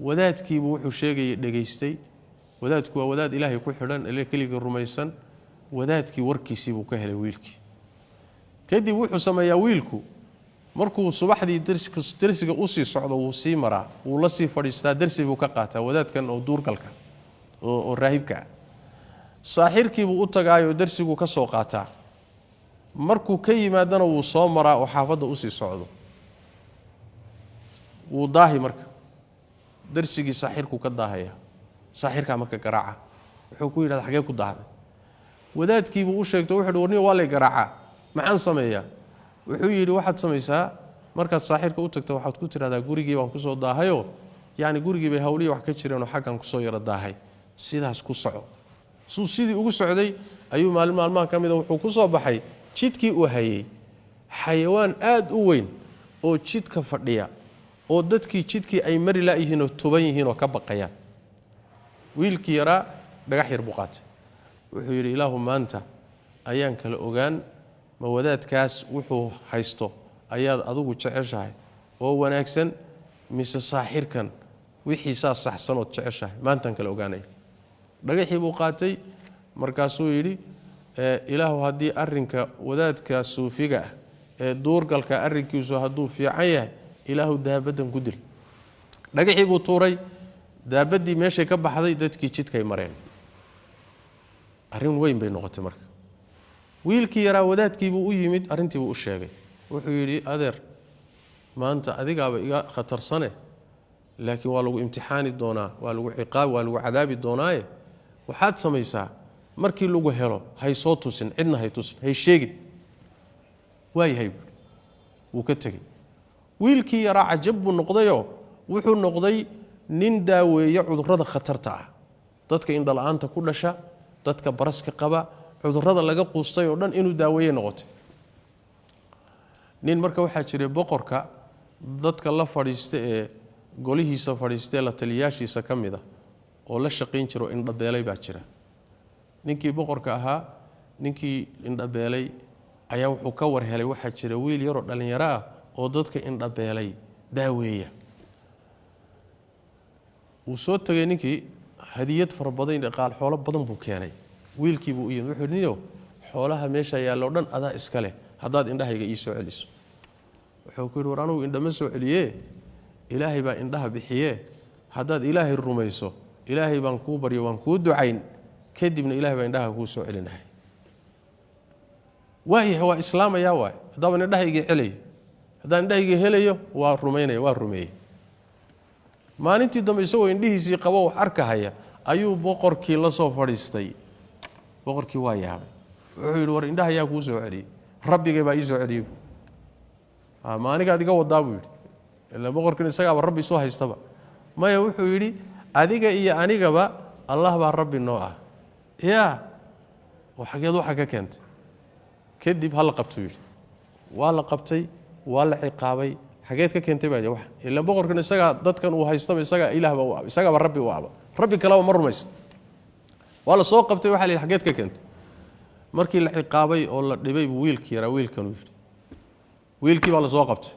wadaadkii wuxuu sheegay dhageystay wadaadku waa wadaad ilaahay ku xidhan ilaa kaliya rumaysan wadaadkii warkiisii buu ka helay wiilkii kadib wuxuu sameeyaa wiilku markuu subaxdii darsiga u sii socdo uu sii maraa uu la sii fadhiistaa darsi buu ka qaataa wadaadkan oo duurgalka oo raahibka saaxirkii buu u tagaayo darsigu ka soo qaataa markuu ka yimaadana wuu soo maraa oo xaafadda u sii socdo wuu daahi marka darsigii saaxirku ka daahaya saaxirka marka garaaca wuxuu ku yiraahdaa xagee ku daahday wadaadkii buu u sheegtay wuxuu warniyo waa la garaaca maxaan sameeyaa wuxuu yiri waxaad sameeysaa markaad saaxirka u tagto waxaad ku tiraahdaa gurigii waan ku soo daahayo yani gurigii bay hawliyo wax ka jireen oo xaqan ku soo yara daahay sidaas ku soco suu sidii ugu socday ayuu maalmaha kamid wuxuu ku soo baxay jidkii uu hayay xayawaan aad u weyn oo jidka fadhiya oo dadkii jidkii ay mari la yihiin oo tuban yihiin oo ka baqayaan wiilkii yara dhagax yar buu qaatay wuxuu yiri ilaahu maanta ayaan kala ogaan ma wadaadkaas wuxuu haysto ayaad adigu jeceshahay oo wanaagsan mise saaxirkan wixii saxsan oo jeceshahay maantan kala ogaanay dhagaxii buu qaatay markaasuu yidhi ilaahu haddii arrinka wadaadka suufiga ah ee duurgalka arrinkiisu hadduu fiican yahay ilaahu daabadan ku dil dhagixii buu tuuray daabadii meeshay ka baxday dadkii jidkay mareen arrin weyn bay noqotay marka wiilkii yaraa wadaadkii buu u yimid arrintii buu u sheegay wuxuu yidhi adeer maanta adigaaba iga khatarsane laakiin waa lagu imtixaani doonaa waa lagu ciqaab waa lagu cadaabi doonaaye waxaad samaysaa markii lagu helo hay soo tusin cidna hay tusin hay sheegin waayahay wuu ka tegey wiilkii yaraa cajab buu noqdayoo wuxuu noqday nin daaweeya cudurrada khatarta ah dadka indhala-aanta ku dhasha dadka baraska qaba cudurrada laga quustay oo dhan inuu daaweeye noqotay nin marka waxaa jiray boqorka dadka la fadhiista ee golihiisa fadhiistee la taliyaashiisa ka mid ah oo la shaqayn jiro indhabeelay baa jira ninkii boqorka ahaa ninkii indhabeelay ayaa wuxuu ka war helay waxaa jira wiil yaroo dhallinyaro ah oo dadka indhabeelay daaweeya wuu soo tegay ninkii hadiyad fara badan dhaqaal xoolo badan buu keenay wiilkii buu u yimid wuxuu niyo xoolaha meesha yaallo dhan adaa iska leh haddaad indhahayga ii soo celiso wuxuu ku yidhi war anugu indhama soo celiyee ilaahay baa indhaha bixiyee haddaad ilaahay rumayso ilaahay baan kuu baryo waan kuu ducayn kadibna ilaahay baa indhaha kuu soo celinahay waayahay waa islaamayaa waay haddaaban indhahayga celayo haddaan indhahayga helayo waa rumaynaya waa rumeeyey maalintii dambe isagoo indhihiisii qabo wax arkahaya ayuu boqorkii la soo fadhiistay boqorkii waa yaabay wuxuu yidhi war indhaha yaa kuu soo celiyey rabbigay baa ii soo celiyey ma anigaad iga wadaa buu yidhi ilaa boqorkan isagaaba rabbi soo haystaba maya wuxuu yidhi adiga iyo anigaba allah baa rabbi noo ah yaa xageed waxa ka keentay kadib ha la qabtuu yidhi waa la qabtay waa la ciqaabay xageed ka keentay baa wax ilaa boqorkan isagaa dadkan uu haystaba isagaa ilaahba u ah isagaaba rabbi u ahba rabbi kalaba ma rumaysan waa la soo qabtay waxaa la yidhi xageed ka keentay markii la ciqaabay oo la dhibay buu wiilkii yaraa wiilkanuu yidhi wiilkii baa la soo qabtay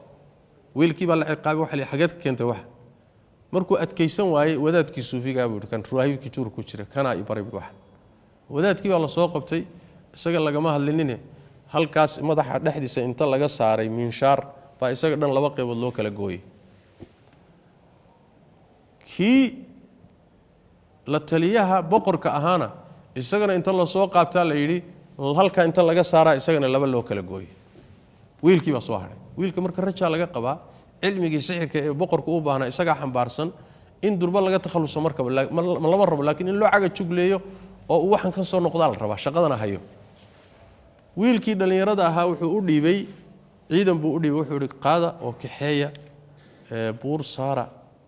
wiilkii baa la ciqaabay waxa la yidhi xageed ka keentay wax markuu adkaysan waayey wadaadkii suufigaa buu yidhi kan ruwaahibkii juur ku jira kanaa i baray wax wadaadkii baa la soo qabtay isaga lagama hadlinine halkaas madaxa dhexdiisa inta laga saaray miinshaar baa isaga dhan laba qaybood loo kala gooyey kii la taliyaha boqorka ahaana isagana inta la soo qaabtaa la yidhi halka inta laga saaraa isagana laba loo kala gooyey wiilkii baa soo hadhay wiilka marka rajaa laga qabaa cilmigii sixirka ee boqorku u baahnaa isagaa xambaarsan in durba laga takhaluso markaba lama rabo laakiin in loo caga jugleeyo oo uu waxan ka soo noqdaa la rabaa shaqadana hayo wiilkii dhallinyarada ahaa wuxuu u dhiibay ciidan buu u dhiibay wuxuu ihi qaada oo kaxeeya buur saara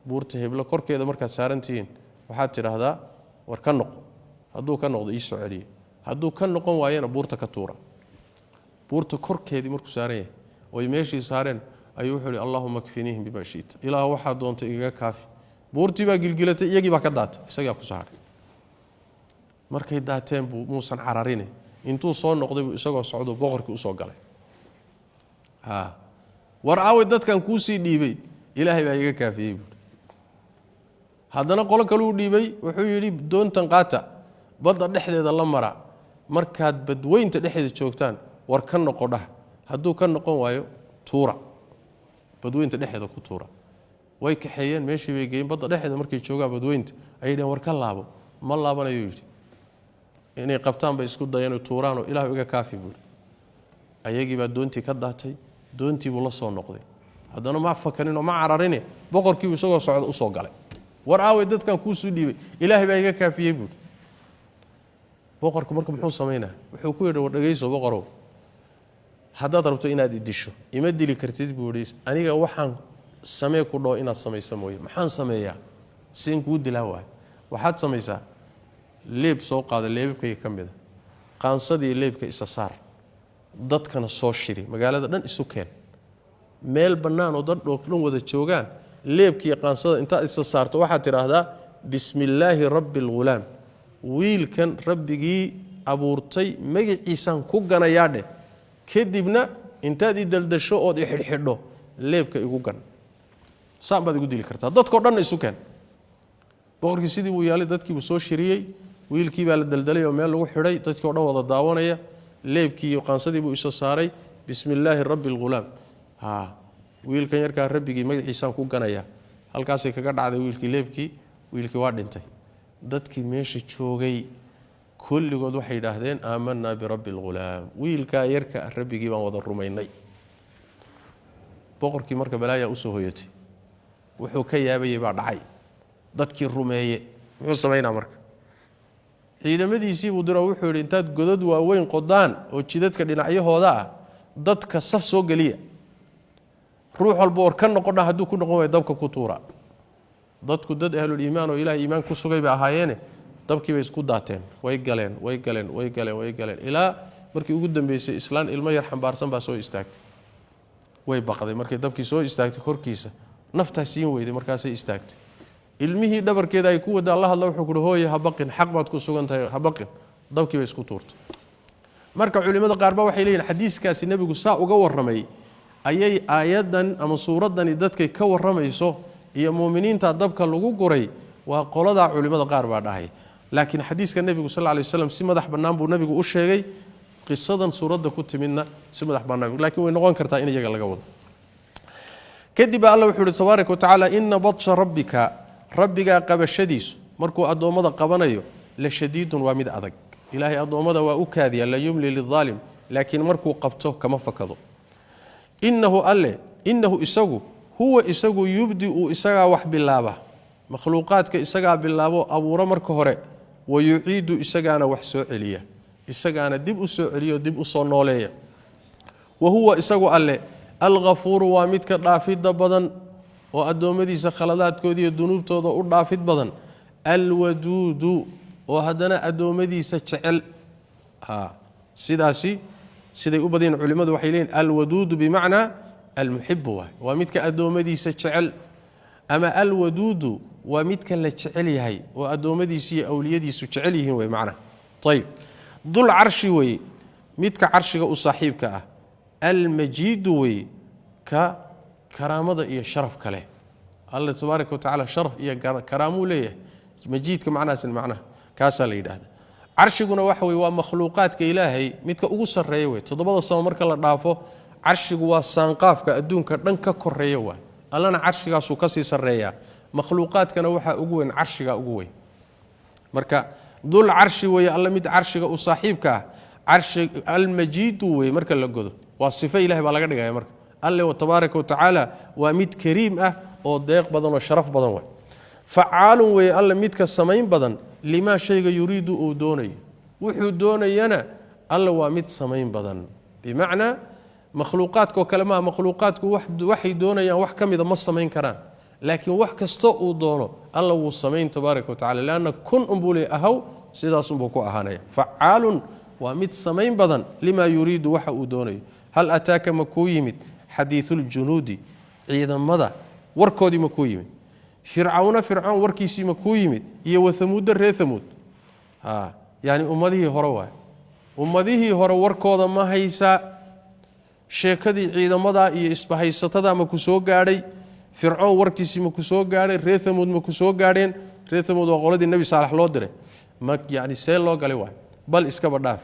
buurta heblo korkeeda markaad saarantihiin waxaad tidhaahdaa war ka noqo hadduu ka noqdo ii soo celiye hadduu ka noqon waayana buurta ka tuura buurta korkeedii markuu saaran yahay oy meeshii saareen ayuu wuxuu ihi allaahuma kfiniihim bima shiita ilaah waxaa doontay igaga kaafi buurtii baa gilgilatay iyagii baa ka daatay isagaa ku saaray markay daateen buu muusan cararine intuu soo noqday buu isagoo socdo boqorkii usoo galay war aaway dadkan kuu sii dhiibay ilaahay baa iga kaafiyey buui haddana qolo kaluu dhiibay wuxuu yidhi doontan qaata badda dhexdeeda la mara markaad badweynta dhexdeeda joogtaan war ka noqo dhah hadduu ka noqon waayo tuura badweynta dhexdeeda ku tuura way kaxeeyeen meeshii bay geeyeen badda dhexdeeda markay joogaan badweynta ayay dhaheen war ka laabo ma laabanayuu yidhi inay qabtaan bay isku dayeen tuuraanoo ilaahu iga kaafi buuri ayagii baa doontii ka daatay doontii buu la soo noqday haddana ma fakaninoo ma cararine boqorkiibu isagoo socda usoo galay war aaway dadkan kuu soo dhiibay ilaahay baa iga kaafiyey buuri boqorku marka muxuu samaynaa wuxuu ku yidhi war dhagayso boqorow haddaad rabto inaad idisho ima dili kartid buu yidhi aniga waxaan samee ku dhaho inaad samaysa mooye maxaan sameeyaa siin kuu dilaa waay waxaad samaysaa leeb soo qaada leebabkayga ka mida qaansadii leebka isa saar dadkana soo shiri magaalada dhan isu keen meel bannaan oo dad dhan wada joogaan leebkii qaansada intaad isa saarto waxaad tidhaahdaa bismillaahi rabbi alghulaam wiilkan rabbigii abuurtay magaciisaan ku ganayaa dheh kadibna intaad i daldasho ood i xidhxidho leebka igu gan saan baad igu dili kartaa dadkoo dhanna isu keen boqorkii sidii buu yaalay dadkiibuu soo shiriyey wiilkii baa la daldalay oo meel lagu xidhay dadkii oo dhan wada daawanaya leebkii iyo qaansadii buu isoo saaray bismillaahi rabbil ghulaam wiilkan yarkaa rabbigii magaciisaan ku ganaya halkaasay kaga dhacday wiilkii leebkii wiilkii waa dhintay dadkii meesha joogay kulligood waxay yidhaahdeen aamanaa birabbil ghulaam wiilkaa yarka rabbigii baan wada rumaynay boqorkii marka balaayaa usoo hoyatay wuxuu ka yaabayay baa dhacay dadkii rumeeye muxuu samaynaa marka ciidamadiisii buu diro wuxuu yidhi intaad godad waaweyn qodaan oo jidadka dhinacyahooda ah dadka saf soo geliya ruux walba war ka noqona hadduu ku noqon waayo dabka ku tuura dadku dad ahlul iimaan oo ilaahay iimaan ku sugay bay ahaayeene dabkii bay isku daateen way galeen ilaa markii ugu dambeysay islaan ilmo yar xambaarsan baa soo istaagtay way baqday markii dabkii soo istaagtay korkiisa naftaa siin weyday markaasay istaagtay ilmihii dhabarkeeda ay ku wada Allah hadla wuxuu ku hooyay habaqin xaq baad ku sugan tahay habaqin dabkii bay isku tuurtay marka culimada qaar baa waxay leeyihiin xadiiskaasi nabigu saa uga waramay ayay aayadan ama suuradan dadkay ka waramayso iyo muuminiinta dabka lagu guray waa qolada culimada qaar baa dhahay laakiin xadiiska nabigu sallallahu alayhi wasallam si madax banaan buu nabigu u sheegay qisadan suurada ku timidna si madax banaan laakiin way noqon kartaa in iyaga laga wado kadib Allah wuxuu tabaaraka wa taala inna batsha rabbika rabbiga qabashadiisu markuu adoomada qabanayo la shadiidun waa mid adag ilaahay adoomada waa u kaadiya la yumli lidhalim laakiin markuu qabto kama fakado innahu isagu huwa isagu yubdi isaga wax bilaaba makhluuqaadka isaga bilaabo abuura marka hore wayuciidu isagaana wax soo celiya isagaana dib u soo celiyo dib u soo nooleeya wa huwa isagu al-ghafuur waa midka dhaafida badan oo adoomadiisa khaladaadkooda iyo dunuubtooda u dhaafid badan al-waduudu oo hadana adoomadiisa jecel sidaasi siday u badin culimadu waxay leeyeen al-waduudu bimaana al-muhibbu waa midka adoomadiisa jecel ama al-waduudu waa midka la jecel yahay oo adoomadiisa iyo awliyadiisu jecel yihiin way macna tayib dul arshi way midka arshiga u saaxiibka ah al-majid way ka karaamada iyo sharaf kale Allah tabaaraka wa taala sharaf iyo karaamu leeyahay majidka macnaha kaasa la yiraahdo arshiguna waxa way waa makhluuqaadka ilaahay midka ugu sareeyo way todobada sama marka la dhaafo arshigu waa saanqaafka adduunka dhan ka koreeyo waa allana arshigaasu ka sii sareeya makhluuqaadkana waxa ugu weyn arshiga ugu weyn marka dul arshi way alla mid arshiga u saaxiibka arshi al-majid way marka la godo waa sifo ilaahay baa laga dhigay marka Allah tabaaraka wa taala waa mid kariim ah oo deeq badan oo sharaf badan way facaalun way alla midka samayn badan lima shayga yuriidu oo doonay wuxuu doonayana alla waa mid samayn badan bimaana makhluuqaadka kale ma makhluuqaadku waxay doonayaan wax kamida ma samayn karaan laakiin wax kasto uu doono alla wuu samayn tabaaraka wa taala laana kun umbuli ahaw sidaas unbuu ku ahaanaya facaalun waa mid samayn badan lima yuriidu waxa uu doonayo hal ataaka makuu yimid xadiithul junuudi ciidamada warkoodii makuu yimid fircauna fircaun warkiisii makuu yimid iyo wathamuud reethamuud yani ummadihii hore warkooda ma haysa sheekadii ciidamada iyo isbahaysatada ma ku soo gaadhay fircaun warkiisii ma ku soo gaadhay reethamuud ma ku soo gaadheen reethamuud waa qoladii nabi saalax loo diray ma yani see loo galay waay bal iskaba dhaaf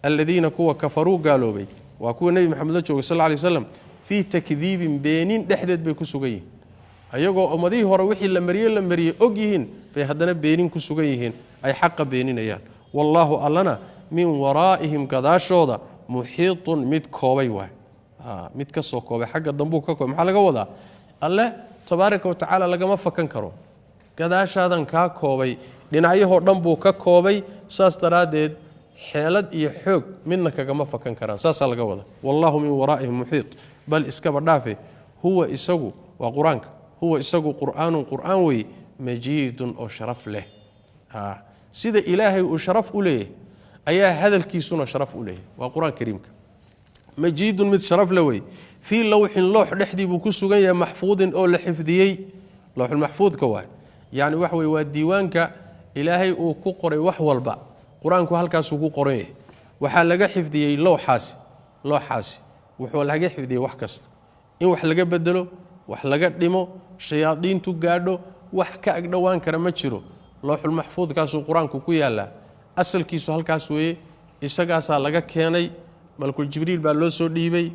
alladina kuwa kafaruu gaaloobay waa kuwa nabi maxamed la joogay sallallahu alayhi wasallam fi takdhiibin beenin dhexdeed bay ku sugan yihiin ayagoo ummadii hore wixii la mariyay og yihiin bay hadana beenin ku sugan yihiin ay xaq beeninayaan wallahu allana min waraa'ihim gadaashooda muhiitun mid koobay waay mid ka soo koobay xagga dambu ka koobay maxaa laga wadaa alle tabaaraka wa taala lagama fakan karo gadaashaadan ka koobay dhinacyahoo dhan buu ka koobay saas daraadeed xeelad iyo xoog midna kagama fakan karaan saas laga wada wallahu min waraa'ihim muhiit bal iskaba dhaafe huwa isagu waa quraanka huwa isagu qur'aan way majidun oo sharaf leh sida ilaahay uu sharaf u leeyahay ayaa hadalkiisuna sharaf u leeyahay waa qur'aan kariimka majidun mid sharaf leh way fi lawhin lawh dhaxdii buu ku sugan yahay mahfuudin oo la xifdiyay lawhul mahfuudka waa yani wax way waa diiwaanka ilaahay uu ku qoray wax walba quraanku halkaas uu ku qoray waxa laga xifdiyay lawxaasi wuxuu laga xifdiyay wax kasta in wax laga bedelo wax laga dhimo shayaadiintu gaadho wax ka ag dhawaan kara ma jiro lawhul mahfuudkaas uu quraanku ku yaala asalkiisu halkaas weeye isagaasaa laga keenay malakul jibriil baa loo soo dhiibay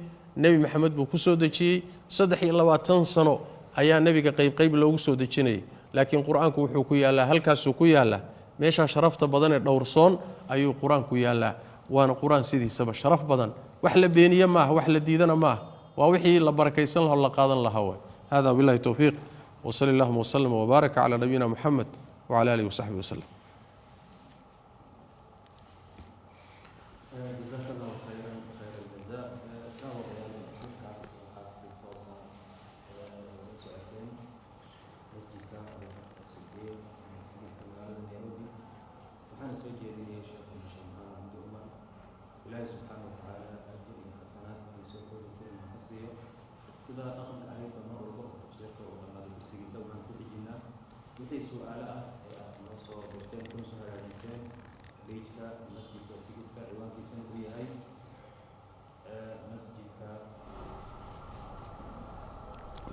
nebi maxamed buu ku soo dejiyey 23 sano ayaa nebiga qayb loogu soo dejinayay laakiin qur-aanku wuxuu ku yaalaa halkaasuu ku yaalaa meesha sharafta badan ee dhowrsoon ayuu qur-aanku yaalaa waana qur-aan sidiisaba sharaf badan wax la beeniye maaha wax la diidana maaha waa wixii la barakaysan lahaa la qaadan lahaa way hada billahi tawfiiq wa sallallahu wa sallam wa baraka ala nabiyina muhammad wa ala alihi wa sahbihi wa sallam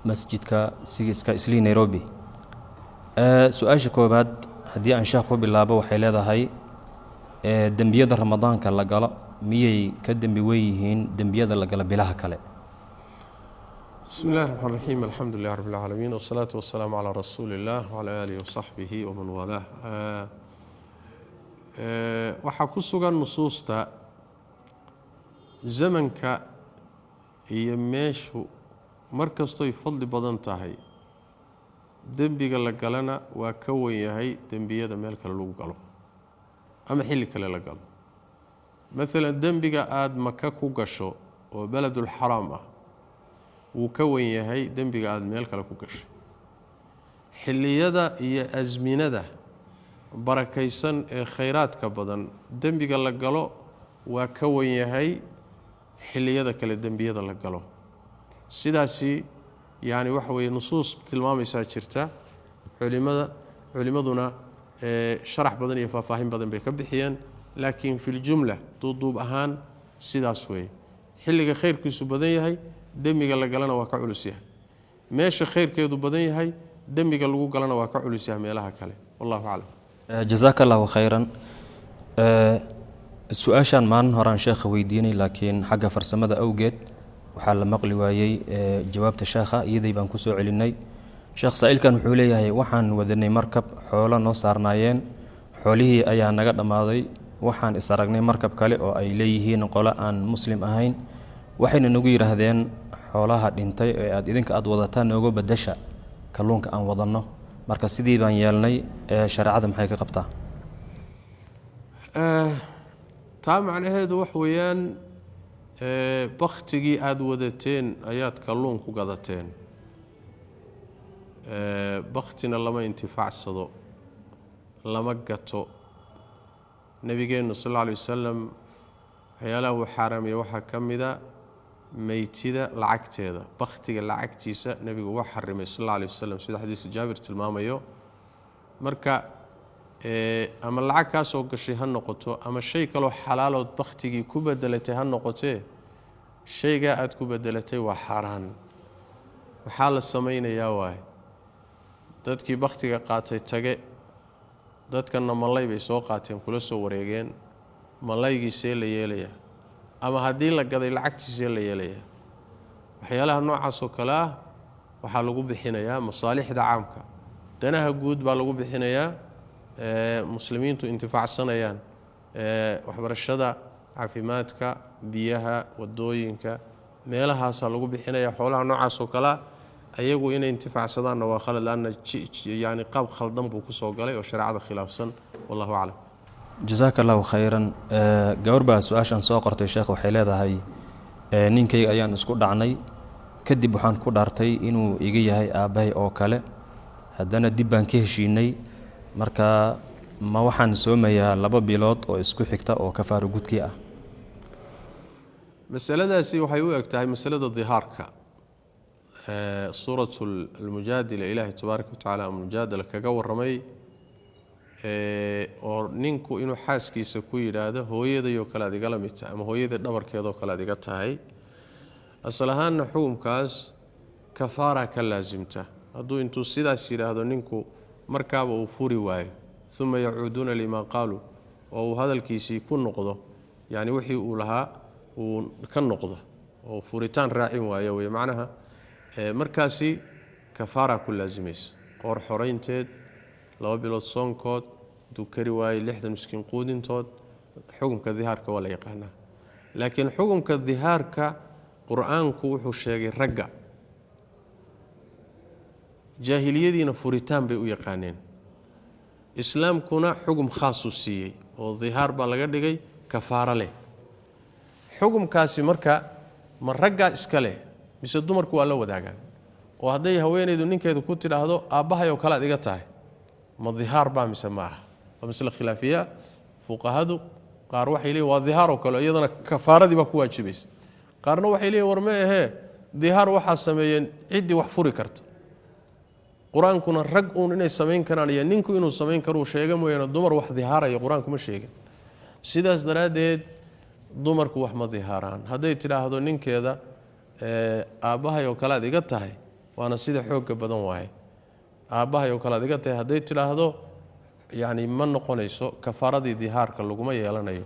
masjidka sigiska isli Nairobi su'aasha koobaad hadii aan sheekhu bilaabo waxay leedahay dambiyada ramadaanka la galo miyay ka dambi weeyeen dambiyada la galo bilaha kale bismillahir rahmanir rahim alhamdulillahi rabbil alamin wassalatu wassalamu ala rasulillah wa ala alihi wa sahbihi wa man walah waxa ku sugan nusuusta zamanka iyo meeshu markastoo fadli badan tahay dambiga la galana waa ka weyn yahay dambiyada meel kale lagu galo ama xilli kale la galo مثلا dambiga aad maka ku gasho oo baladul haram ah wuu ka weyn yahay dambiga aad meel kale ku gashay xilliyada iyo azminada barakaysan ee khayraadka badan dambiga la galo waa ka weyn yahay xilliyada kale dambiyada la galo sidaasi yaani waxa weeye nusuus tilmaamaysa jirta culimaduna sharax badan iyo faahfaahin badan bay ka bixiyeen laakiin fil jumla duuduub ahaan sidaas weeye xilliga khayrkiisu badan yahay dambiga la galana waa ka culus yahay meesha khayrkeedu badan yahay dambiga lagu galana waa ka culus yahay meelaha kale wallahu a'lam jazakallahu khayran su'aashan maan horaan sheekha weydiinay laakiin xagga farsamada awgeed waxaa la maqli waayay jawaabta sheekha iyadii baan ku soo celinay sheekh saa'ilkan wuxuu leeyahay waxaan wadanay markab xoolo noo saarnaayeen xoolihii ayaa naga dhamaaday waxaan is aragnay markab kale oo ay leeyihiin qolo aan muslim ahayn waxayna nagu yiraahdeen xoolaha dhintay ee aad idinka aad wadataan nooga badasha kalluunka aan wadano marka sidii baan yeelnay shariicada maxay ka qabtaa taa macnaheedu wax weeyaan baktigii aad wadateen ayaad kalluun ku gadateen baktina lama intifaacsado lama gato nabigeenu sallallahu alayhi wasallam waxyaalaha uu xaraamay waxa kamida meeytida lacagteeda baktiga lacagtiisa nabigu waa xarimay sallallahu alayhi wasallam sida xadiiska Jaabir tilmaamayo marka ama lacag ka soo gashay ha noqoto ama shay kale oo xalaal oo baktigii ku bedelatay ha noqotee shayga aad ku bedelatay waa xaraan waxa la sameeynaya waay dadkii baktiga qaatay tage dadkana malay bay soo qaateen kula soo wareegeen malaygiisee la yeelaya ama hadii la gaday lacagtiisee la yeelaya waxyaalaha noocaas oo kala waxa lagu bixinayaa masaalixda caamka danaha guud baa lagu bixinayaa muslimiintu intifaacsanayaan waxbarashada caafimaadka biyaha wadooyinka meelahaas lagu bixinayaa xoolaha noocaas oo kala ayagu inay intifaacsadaan waa khalad laana yaani qaab khaldan buu ku soo galay oo shariicada khilaafsan wallahu a'lam jazakallahu khayran gawarba su'aashan soo qortay sheekh waxay leedahay ninkayga ayaan isku dhacnay kadib waxaan ku dhaartay inuu iga yahay aabahay oo kale haddana dib baan ka heshiinay marka ma waxaan soomayaa 2 bilood oo isku xigta oo kafaaro gudkii ah masaladaasi waxay u egtahay masalada dhihaarka سورة المجادلة إلهي تبارك وتعالى المجادلة كجا ورمي oo ninku inuu xaaskiisa ku yiraahdo hooyadayo kala digala mid ama hooyada dhabarkeedo kala diga tahay asalahan xukumkaas kafaara ka laazimta haduu intuu sidaas yiraahdo ninku markaaba uu furi waayo thumma yauduna lima qalu oo uu hadalkiisii ku noqdo yani wixii uu lahaa uu ka noqdo oo furitaan raacin waayo way macnaha markaasi kafaara ku laazimaysa qoor xoreynteed 2 bilood soonkood dukari waay 60 miskiin quudintood xukunka dhihaarka wala yaqaana laakiin xukunka dhihaarka quraanku wuxuu sheegay ragga jaahiliyadiina furitaan bay u yaqaaneen islaamkuna xukun khaas u siiyay oo dhihaar baa laga dhigay kafaara leh xukunkaasi marka ma ragga iska leh mise dumarku waa la wadaagaan oo haday haweeneydu ninkeedu ku tiraahdo aabahayo kala adiga tahay ma dhihaar baa mise ma aha waa misla khilaafiya fuqahadu qaar waxay leeyihiin waa dhihaar oo kale iyadana kafaaradii ba ku waajibaysa qaarna waxay leeyihiin war ma ahe dhihaar waxa sameeyeen cidii wax furi karta quraankuna rag uun inay sameyn karaan iyo ninku inuu sameyn karo sheega mooyana dumar wax dhihaaraya quraanku ma sheegin sidaas daraadeed dumarku wax ma dhihaaraan haday tiraahdo ninkeeda aabahay oo kala adiga tahay waana sida xoog badan waay aabahay oo kala adiga tahay haday tiraahdo yani ma noqonayso kafaaradii dhihaarka laguma yeelanayo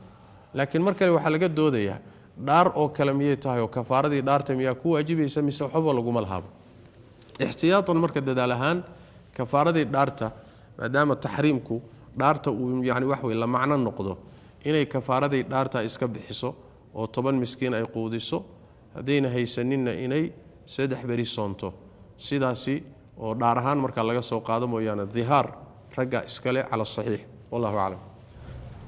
laakiin markale waxa laga doodayaa dhaar oo kala miyay tahay oo kafaaradii dhaarta miyaa ku waajibaysa mise waxba laguma lahaabo ihtiyaatan marka dadaalahan kafaaradii dhaarta maadaama tahriimku dhaarta uu yani wax weey la macna noqdo inay kafaaradii dhaarta iska bixiso oo 10 miskiin ay quudiso hadayna haysaninna inay 3 bari soonto sidaasi oo dhaar ahaan marka laga soo qaado mooyana dhihaar ragga iskale ala sahih wallahu a'lam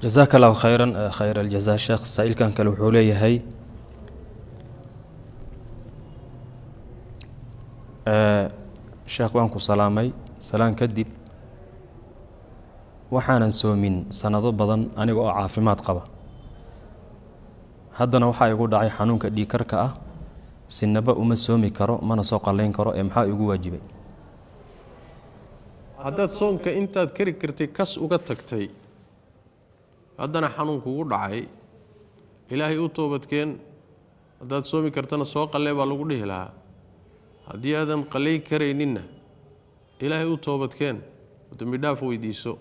jazakallahu khayran khayr aljazaa sheekh saailkan kale wuxuu leeyahay sheekh waan ku salaamay salaan kadib waxaanan soomin sanado badan aniga oo caafimaad qaba haddana waxa igu dhacay xanuunka dhiigkarka ah sinaba uma soomi karo mana soo qaleyn karo ee maxaa igu waajibay haddaad soonka intaad kari kartay kas uga tagtay haddana xanuun kugu dhacay ilaahay u toobadkeen haddaad soomi kartana soo qalee baa lagu dhihi lahaa haddii aadan qalay karayninna ilaahay u toobadkeen dambi dhaaf weydiiso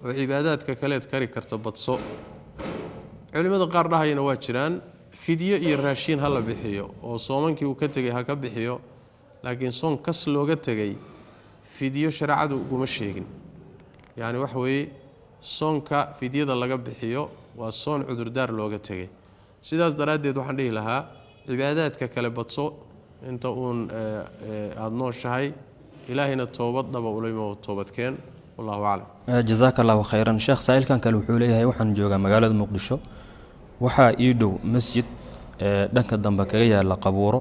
oo cibaadaadka kaleed kari karta badso culimada qaar dhahayna waa jiraan fidiyo iyo raashin hala bixiyo oo soomankii uu ka tagay ha ka bixiyo laakiin soon kas looga tagay fidiyo sharaacadu uguma sheegin yani wax weeye soonka fidiyada laga bixiyo waa soon cudurdaar looga tagay sidaas daraadeed waxaan dhihi lahaa cibaadaadka kale badso inta uun aad nooshahay ilaahayna toobad dhaba ulimo toobadkeen wallahu a'lam jazakallahu khayran sheekh saailkan kale wuxuu leeyahay waxaan joogaa magaalada muqdisho waxa ii dhow masjid dhanka dambe kaga yaala qabuuro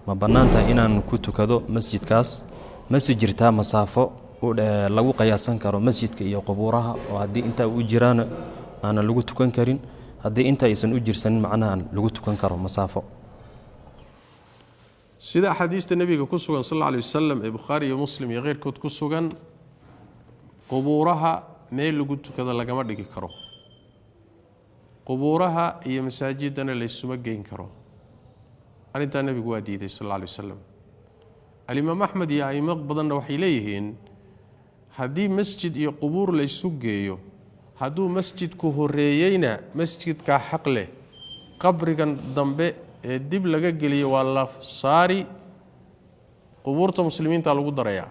ma banaantahay inaan ku tukado masjidkaas masjid jirtaa masaafo lagu qiyaasan karo masjidka iyo qabuuraha oo hadii inta uu jiraan aan lagu tukan karin hadii inta aysan u jirsanin macnaha lagu tukan karo masaafo sida xadiista nabiga ku sugan sallallahu alayhi wasallam ee bukhari iyo muslim iyo qeyrkood ku sugan qubuuraha meel lagu tukado lagama dhigi karo qubuuraha iyo masaajidana la isuma geyn karo arinta nabigu waa diiday sallallahu alayhi wasallam al-imam ahmad iyo ayma badanna waxay leeyihiin hadii masjid iyo qubuur la isu geeyo haduu masjidku horeeyayna masjidka xaq leh qabrigan dambe ee dib laga geliyo waa la saari qubuurta muslimiinta lagu daraya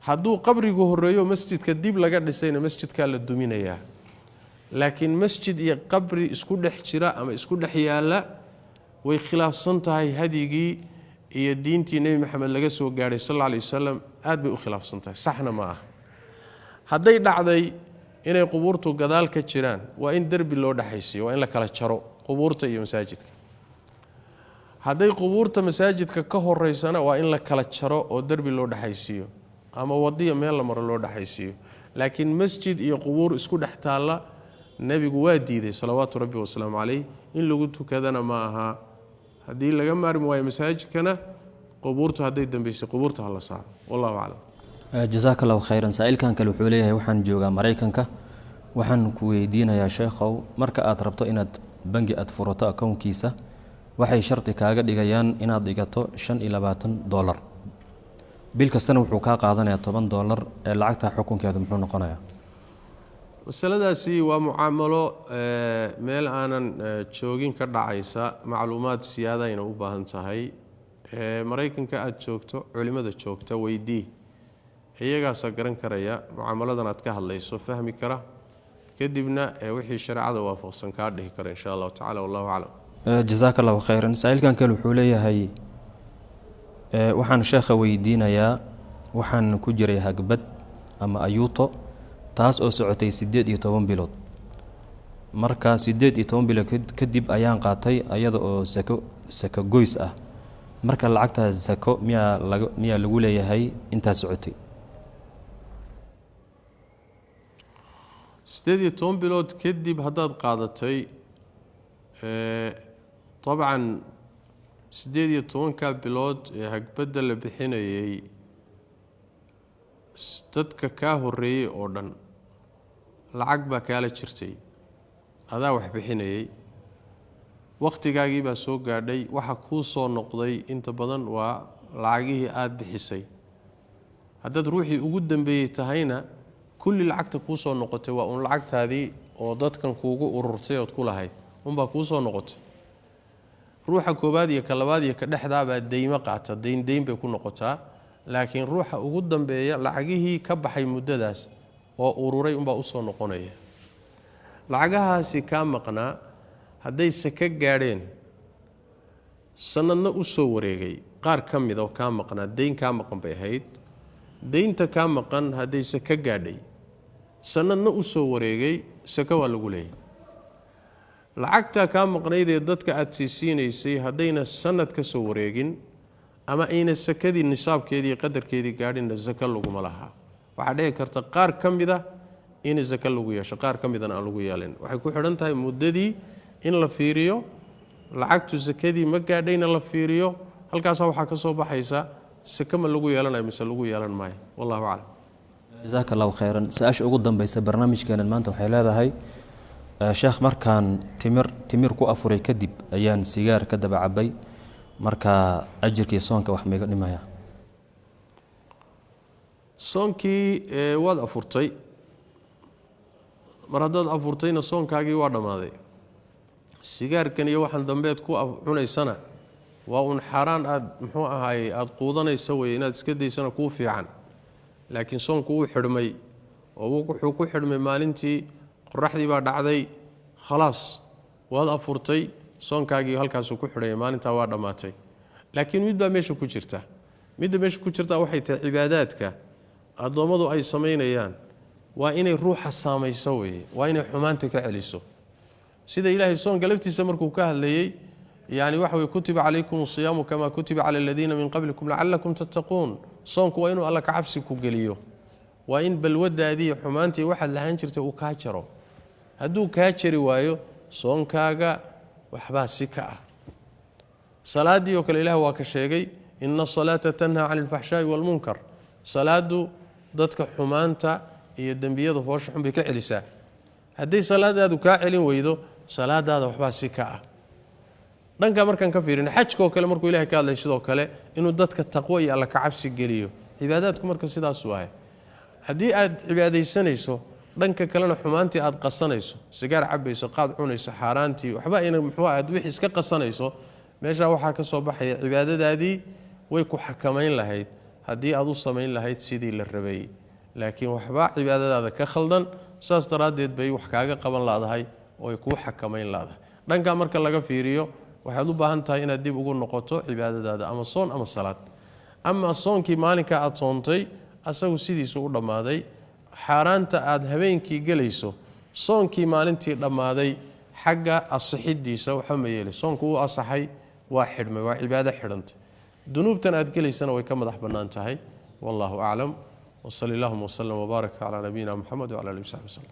haduu qabrigu horeeyo masjidka dib laga dhisayna masjidka la duminaya laakiin masjid iyo qabri isku dhex jira ama isku dhex yaala way khilaafsan tahay hadigii iyo diintii nabi maxamed laga soo gaaray sallallahu alayhi wasallam aad bay u khilaafsan tahay saxna ma ah haday dhacday inay qubuurtu gadaal ka jiraan waa in darbi loo dhaxaysiyo waa in la kala jaro qubuurta iyo masaajidka haday qubuurta masaajidka ka horeysana waa in la kala jaro oo darbi loo dhaxaysiyo ama wadiyo meel la maro loo dhaxaysiyo laakiin masjid iyo qubuur isku dhex taala nabigu waa diiday salawaatu rabbi wa salaamu alayhi in lagu tukadana ma aha hadii laga maarmi waayo masaajidkana qubuurtu haday dambeysay qubuurta hala saaro wallahu a'lam jazakallahu khayran saailkan kale wuxuu leeyahay waxaan joogaa Mareykanka waxaan ku weydiinayaa sheekhow marka aad rabto inaad bangi aad furato accountkiisa waxay sharti kaaga dhigayaan inaad dhigato $25 bil kastana wuxuu ka qaadanayaa $10 ee lacagta xukunkeedu muxuu noqonayaa masaladaasi waa mucaamalo meel aanan joogin ka dhacaysa macluumaad siyaada ayna u baahan tahay maraykanka aad joogto culimada joogta weydii iyagaas garan karaya mucaamaladan aad ka hadlayso fahmi kara kadibna wixii shariicada waafaqsan ka dhihi kara insha Allah ta'ala wallahu a'lam jazakallahu khairan saailkan kale wuxuu leeyahay waxaan sheekha weydiinayaa waxaan ku jiray hagbad ama ayuuto taas oo socotay 18 bilood marka 18 bilood kadib ayaan qaatay ayada oo sako goys ah marka lacagtaas sako miya lagu leeyahay inta socotay 18 bilood kadib hadaad qaadatay طبعا 18 bilood hagbada la bixinayay dadka ka horeeyay oo dhan lacag ba kala jirtay adaa wax bixinayay waqtigaagii baa soo gaadhay waxa ku soo noqday inta badan waa lacagihii aad bixisay hadad ruuxii ugu dambeeyay tahayna kulli lacagta ku soo noqotay waa un lacagtaadii oo dadkan kuugu ururtay oo ku lahayd baa ku soo noqotay ruuxa koobaad iyo ka labaad iyo ka dhexda baa deyma qaata deyn bay ku noqotaa laakiin ruuxa ugu dambeeya lacagihii ka baxay muddadaas oo ururay baa u soo noqonaya lacagahaasi ka maqnaa haday saka gaadheen sanadna u soo wareegay qaar kamid oo ka maqnaa deyn ka maqan bay ahayd deynta ka maqan haday saka gaadhay sanadna u soo wareegay saka waa lagu leeyahay lacagta ka maqnayd ee dadka aad siinaysay hadayna sanad ka soo wareegin ama ayna sakadii nisaabkeedii qadarkeedii gaadhin zaka lagu malaha waxa dhici karta qaar kamida in zaka lagu yeesho qaar kamidana aan lagu yeelin waxay ku xidhan tahay muddadii in la fiiriyo lacagtu zakadii ma gaadhayna la fiiriyo halkaas waxa ka soo baxaysa saka ma lagu yeelanayo mise lagu yeelan maayo wallahu a'lam jazakallahu khairan saash ugu dambaysa barnaamijkeena maanta waxay leedahay sheekh markaan timir ku afuray kadib ayaan sigaar ka daba cabay marka ajirkii soonka wax meega dhimaya soonkii waad afurtay mar hadaad afurtayna soonkaagii waa dhamaaday sigaarkan iyo waxan dambeed ku cunaysana waa un xaraan aad muxuu ahaay aad quudanayso way inaad iska daysana ku fiican laakiin soonku uu xidhmay oo wuxuu ku xidhmay maalintii qoraxdii baa dhacday khalaas waad afurtay soonkaagii halkaas ku xidhay maalinta waa dhamaatay laakiin mid baa meesha ku jirta waxay tahay cibaadaadka adoomadu ay sameynayaan waa inay ruuxa saamayso way waa inay xumaanta ka celiso sida ilaahay soonka laftiisa markuu ka hadlayay yani waxa way kutiba calaykum as-siyaamu kama kutiba cala alladina min qablikum la'allakum tattaquun soonku waa inuu alla ka cabsi ku geliyo waa in balwadaadii xumaantii waxa lahayn jirtay uu ka jaro hadduu ka jari waayo soonkaaga waxba si ka ah salaadii oo kale ilaahay waa ka sheegay inna as-salata tanha 'anil fahsha'i wal munkar salaadu dadka xumaanta iyo dambiyada foosho xun bay ka celisaa haddii salaadaadu ka celin weydo salaadaada waxba si ka ah dhanka markan ka fiirin xajka oo kale markuu ilaahay ka hadlay sidoo kale inuu dadka taqwo iyo alla ka cabsi geliyo cibaadaadku marka sidaas waay haddii aad cibaadaysanayso dhanka kalena xumaantii aad qasanayso sigaar cabayso qaad cunayso xaaraantii waxba ina muxuu aad wixii iska qasanayso meesha waxa ka soo baxay cibaadadaadii way ku xakamayn lahayd haddii aad u sameyn lahayd sidii la rabay laakiin waxba cibaadadaada ka khaldan saas daraadeed bay wax kaaga qaban laadahay oo ay ku xakamayn laadahay dhanka marka laga fiiriyo waxaad u baahan tahay inaad dib ugu noqoto cibaadadaada ama soon ama salaad ama soonkii maalinka aad soontay asagu sidiisu u dhamaaday xaaraanta aad habeenkii galayso soonkii maalintii dhamaaday xagga asaxidiisa waxa ma yeelay soonku uu asaxay waa xidhmay waa cibaado xidhantay dunuubtan aad galaysana way ka madax banaan tahay wallahu a'lam wa sallallahu wa sallam wa baraka ala nabiyina muhammad wa ala alihi wa sahbihi